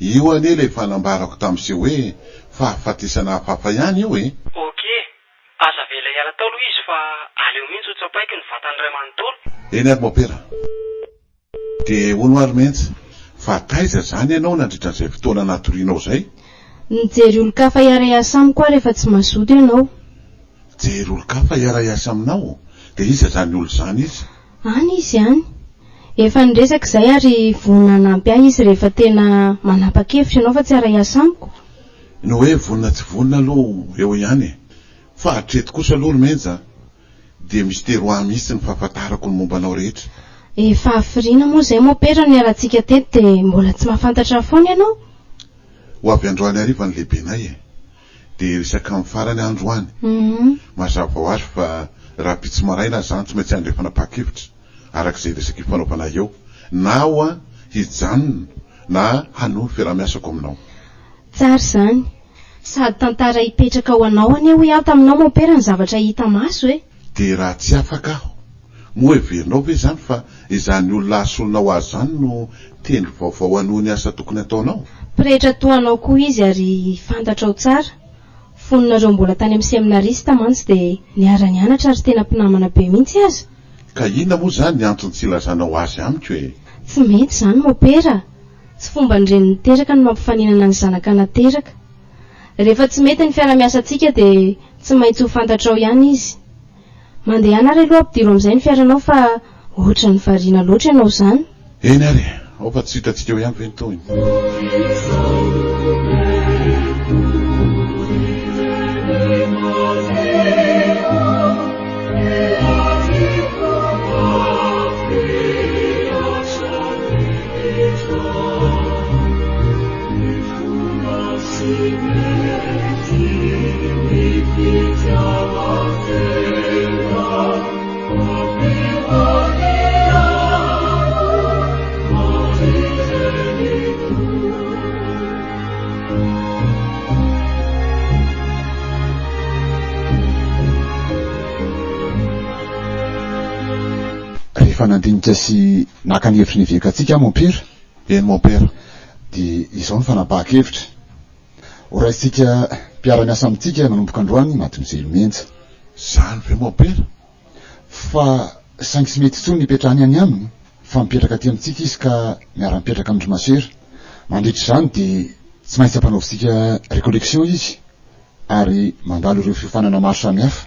Io anie ilay fanambarako tamin'izay hoe fahafatesana hafahafa ihany io e. Aza vela hiala tao aloha izy fa aleo mihitsy ho tsapaiky ny vatany ray manontolo. Eny ary mopera. Dia hono ary menja. Fa taiza zany ianao nandritran'izay fotoana natorianao izay? Nijery olo-kafa hiara hiasa amiko aho rehefa tsy mazoto ianao. Jery olo-kafa hiara hiasa aminao? Dia iza zany olo zany izy? Any izy ihany. Efa niresaka izay ary vonina nampy ahy izy rehefa tena manapa-kevitra ianao fa tsy hiara hiasa amiko. No hoe vonina tsy vonina aloha eo ihany e. Fa hatreto kosa aloha ry menja dia misy teroa mihitsy ny fahafantarako ny mombanao rehetra. Efa hafiriana moa izay mopera ny arantsika teto dia mbola tsy mahafantatra foana ianao. Ho avy androany hariva ny lehibenay dia resaka amin'ny farany androany. Mazava ho azy fa raha pitsy maraina zany tsy maintsy andrefana paha-kevitra arak'izay resaka ifanaovana eo na ho hijanona na hanohy fiaramiasako aminao. Tsara izany. Sady tantara hipetraka ho anao anie hoe aho taminao mopera ny zavatra hita maso e. Dia raha tsy afaka aho moa heverinao ve zany fa izany olona asolona ho azy zany no teny vaovao hanohy ny asa tokony ataonao? Pirehitra toanao koa izy ary fantatrao tsara. Foninareo mbola tany amin'ny seminarisy mantsy dia niara-nianatra ary tena mpinamana be mihitsy aza. Ka inona moa zany ny antony tsy ilazanao azy amiko hoe? Tsy mety zany mopera. Tsy fomba ndreny niteraka no mampifaninana ny zanaka nateraka. Rehefa tsy mety ny fiara-miasantsika dia tsy maintsy ho fantatrao ihany izy. Mandeha ana ary aloha ampidiro amin'izay ny fiaranao fa ohatra ny variana loatra ianao izany. Eny ary, ao fa tsy hitantsika ho ihany ve ny toy. Rehefa nandinika sy naka ny hevitry ny vekatsika mopera. Eny mopera. Dia izao ny fanapahan-kevitra. Ho raisitsika mpiara-miasa amintsika manomboka androany matin'izay menja. Zany ve mopera? Fa saingy tsy mety intsony nipetrahany any aminy fa mipetraka aty amintsika izy ka miara-mipetraka amin'ny masera. Mandritra izany dia tsy maintsy hampanaovitsika récollection izy ary mandalo ireo fiofanana maro samihafa.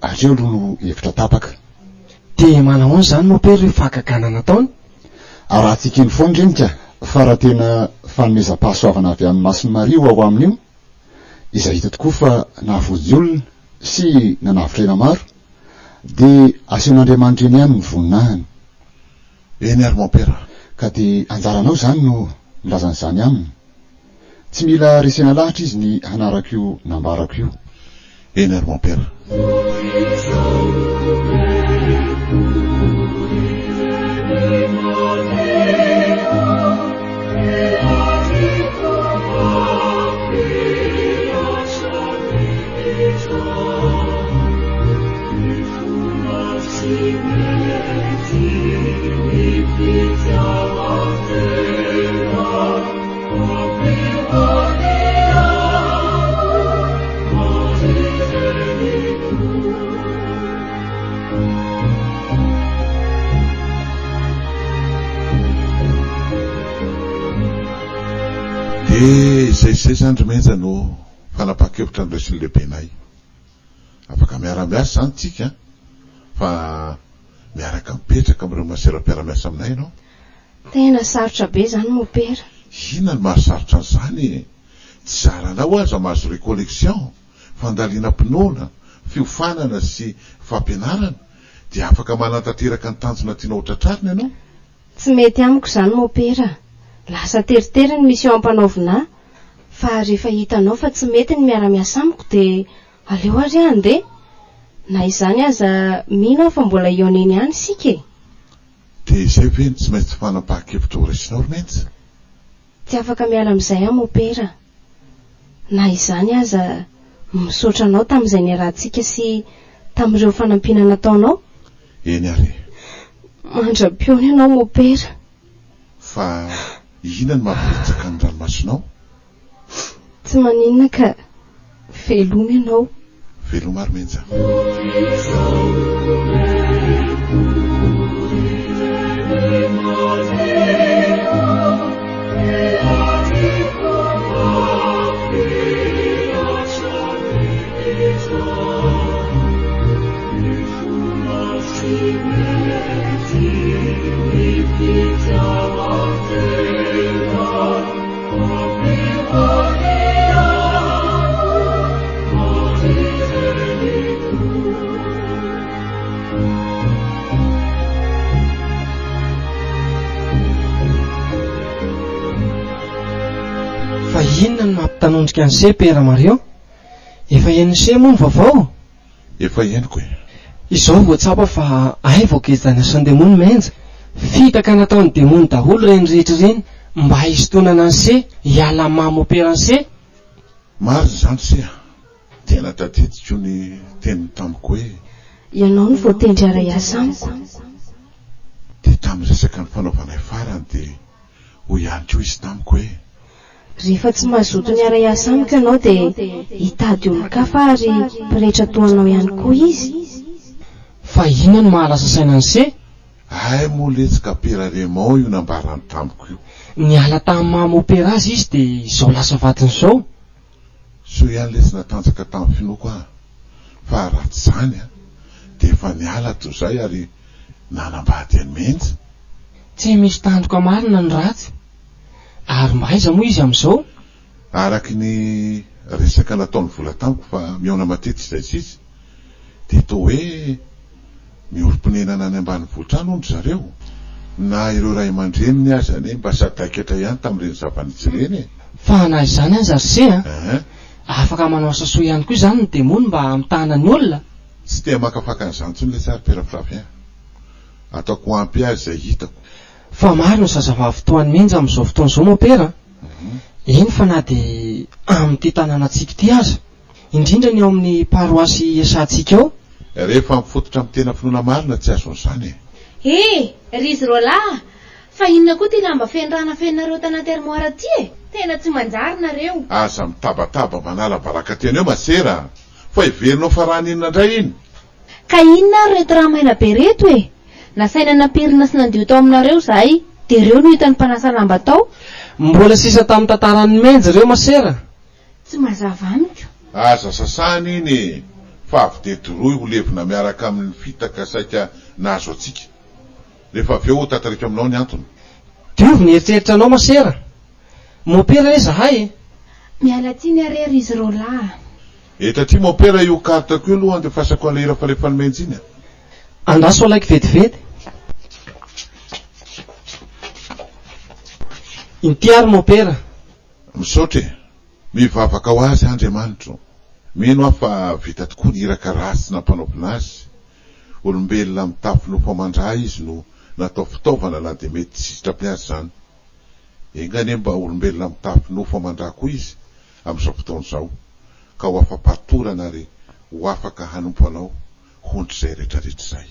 Atreo aloha no hevitra tapaka. Dia manao zany mopera ireo fakakana nataony? Arahantsika eny foana renika fa raha tena fanomezam-pahasoavana avy amin'ny Masony Maria ao amin'io, izay hita tokoa fa nahavozy olona sy nanavotrena maro dia asehon'Andriamanitra eny ihany ny voninahiny. Eny ary mopera. Ka dia anjaranao zany no milazan'izany aminy. Tsy mila resena lahatra izy ny hanarako io nambarako io. Eny ary mopera. Izay zany remenja no fanapahan-kevitra ny resy ny lehibenay. Afaka miara-miasa zany tsika fa miaraka mipetraka amin'ireo masera-piara-miasa aminay ianao. Tena sarotra be zany mopera. Inona ny mahasarotra an'izany? Tsy zaranao aza mahazo récollection, fandaliana mpinoana, fiofanana sy fampianarana dia afaka manantanteraka ny tanjona tiana ho tratrarina ianao. Tsy mety amiko zany mopera. Lasa teritery ny misy eo ampanaovina fa rehefa hitanao fa tsy mety ny miara-miasa amiko dia aleo ary andeha. Na izany aza mino aho fa mbola eo aneny ihany sika. Dia izay ve ny tsy maintsy fanapahan-kevitra ho raisinao romentsy? Tsy afaka miala amin'izay aho mopera. Na izany aza misaotra anao tamin'izay niarahantsika sy tamin'ireo fanampinana ataonao. Eny ary. Mandra-piona ianao mopera. Fa inona ny mampiritsaka ny ranomasonao? Tsy maninona ka veloma ianao. Veloma ary menja. inona no mampitanondrika ny se pera Mario? Efa eny se moa ny vaovao? Efa henoko e. Izao voatsapa fa ahay voakezany asan'ny demony menja. Fitaka nataon'ny demony daholo reny rehetra reny mba hisintonana ny se, hiala mamo opera ny se. Maro zany se tena tadidiko ny teniny tamiko hoe ianao no voatendry ara iasa amiko. De tamin'ny resaka ny fanaovanay farany de ho ihany koa izy tamiko hoe rehefa tsy mazoto ny ara iasa amiko ianao de hitady olon-kafa ary mpirehetra toanao ihany koa izy. Fa inona no mahalasa saina ny se? ay moletsika peraremao io nambarany tamiko io. Niala tamin'ny mamo opera azy izy de izao lasa vatiny zao. So ihany lesina tanjaka tamin'ny finoko fa ratsy zany de efa niala to zay ary nanambady any menjy. Tsy misy tandroka marina ny ratsy. Ary maiza moa izy amin'izao? Araky ny resaka nataon'ny vola tamiko fa miaona matetika izay izy de to hoe miolom-ponenana any ambany votrano ny zareo na ireo ray aman-dreniny aza any mba sadaikatra ihany tamin'ireny zava-nitsy reny. Fa na izany aza ry se afaka manao asa soa ihany koa izany ny demony mba mitahana ny olona. Tsy te makafaka an'izany tsony le tsara perafrafy ataoko ampy azy izay hitako. Fa maro ny zazavavy toan'ny menja amin'izao fotoana izao mopera. Eny fa na de amin'ity tanàna antsika ity aza, indrindra ny ao amin'ny paroasy iasantsika ao. Rehefa mifototra amin'ny tena finoana marina tsy azon'izany Rizy rola, fa inona koa ty lamba fendrana fenareo tanaty armoara ty tena tsy manjary nareo. Aza mitabataba manala baraka teny eo masera, fa iverinao fa raha ninona indray iny. Ka inona reto raha maina be reto nasaina napirina sy nandio tao aminareo zahay, de reo no hitan'ny mpanasa lamba tao. Mbola sisa tamin'ny tantaran'ny menjy reo masera. Tsy mazava amiko. Aza sasany iny fa avy de doroy ho levina miaraka amin'ny fitaka saika nazo atsika. Rehefa avy eo ho tatarika aminao ny antony. Diovy ny eritreritra anao masera. Mopera zahay miala tsiny are Rizy rola. Eta ty mopera io kartako io aloha andefasako alera fa rehefa menjy iny. Andaso alaiky vetivety. Intiary mopera. Misaotra mivavaka ho azy Andriamanitro. Mino aho fa vita tokoa ny iraka ratsy nampanaovina azy. Olombelona mitafy nofo amandra izy no natao fitaovana na de mety tsy sitrapiazy zany. Engany mba olombelona mitafy nofo amandra koa izy amin'izao fotoana izao ka ho afa-patorana ary ho afaka hanompo anao hondry zay rehetrarehetra zay.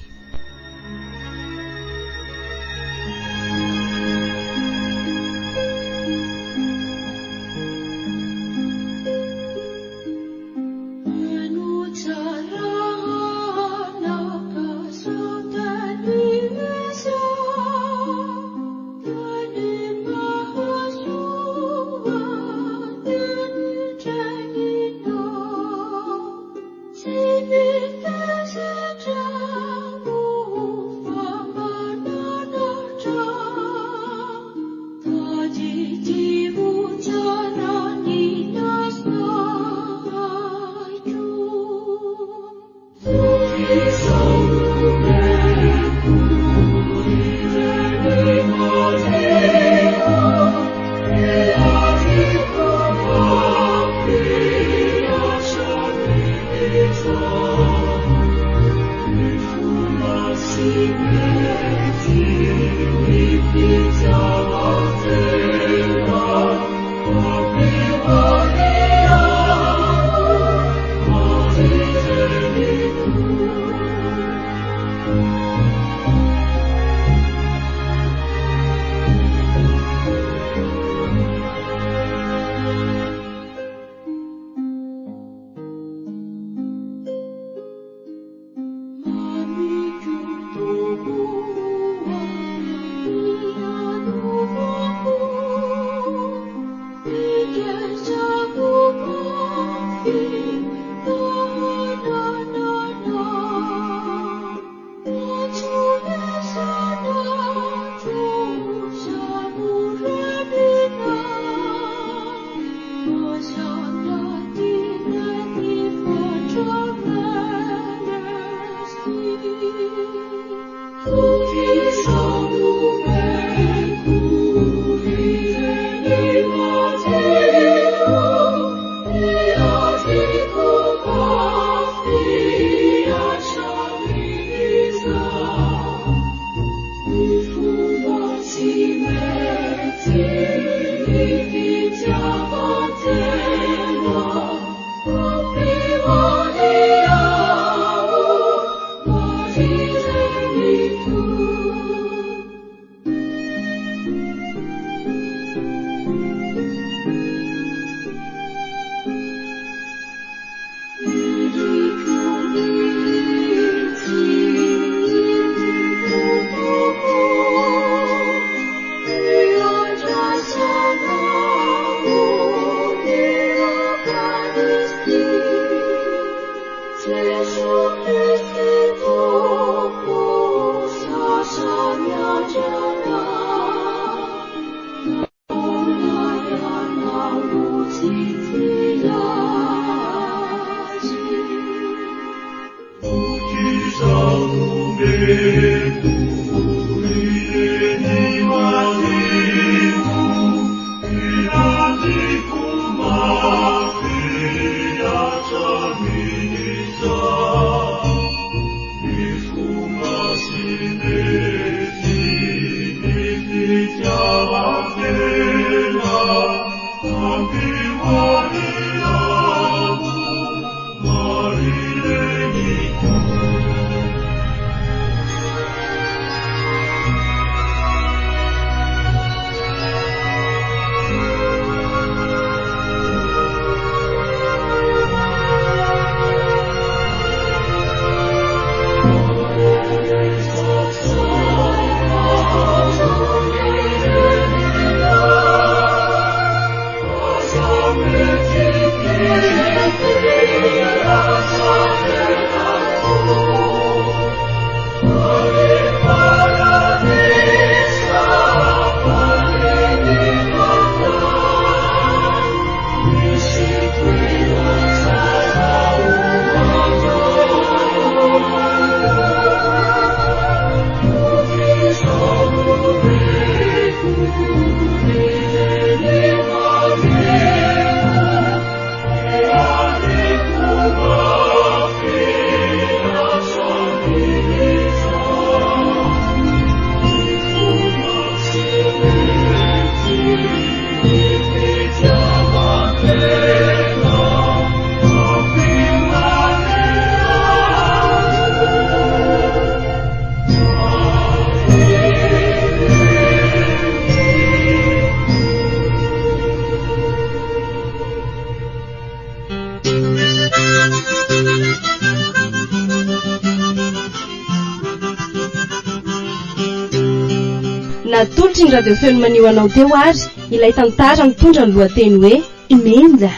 Natolotry ny radio feo maneho anao teo ary ilay tantara mitondra ny lohateny hoe Imenja.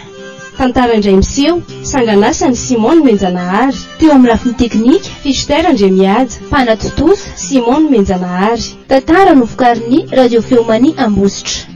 Tantara indray miseho sanganasany Simon Menjanahary. Teo amin'ny lafiny teknika Fister Andremiaja. Mpanatotosa Simon Menjanahary. Tantara novokarin'ny radio feo mani Ambositra.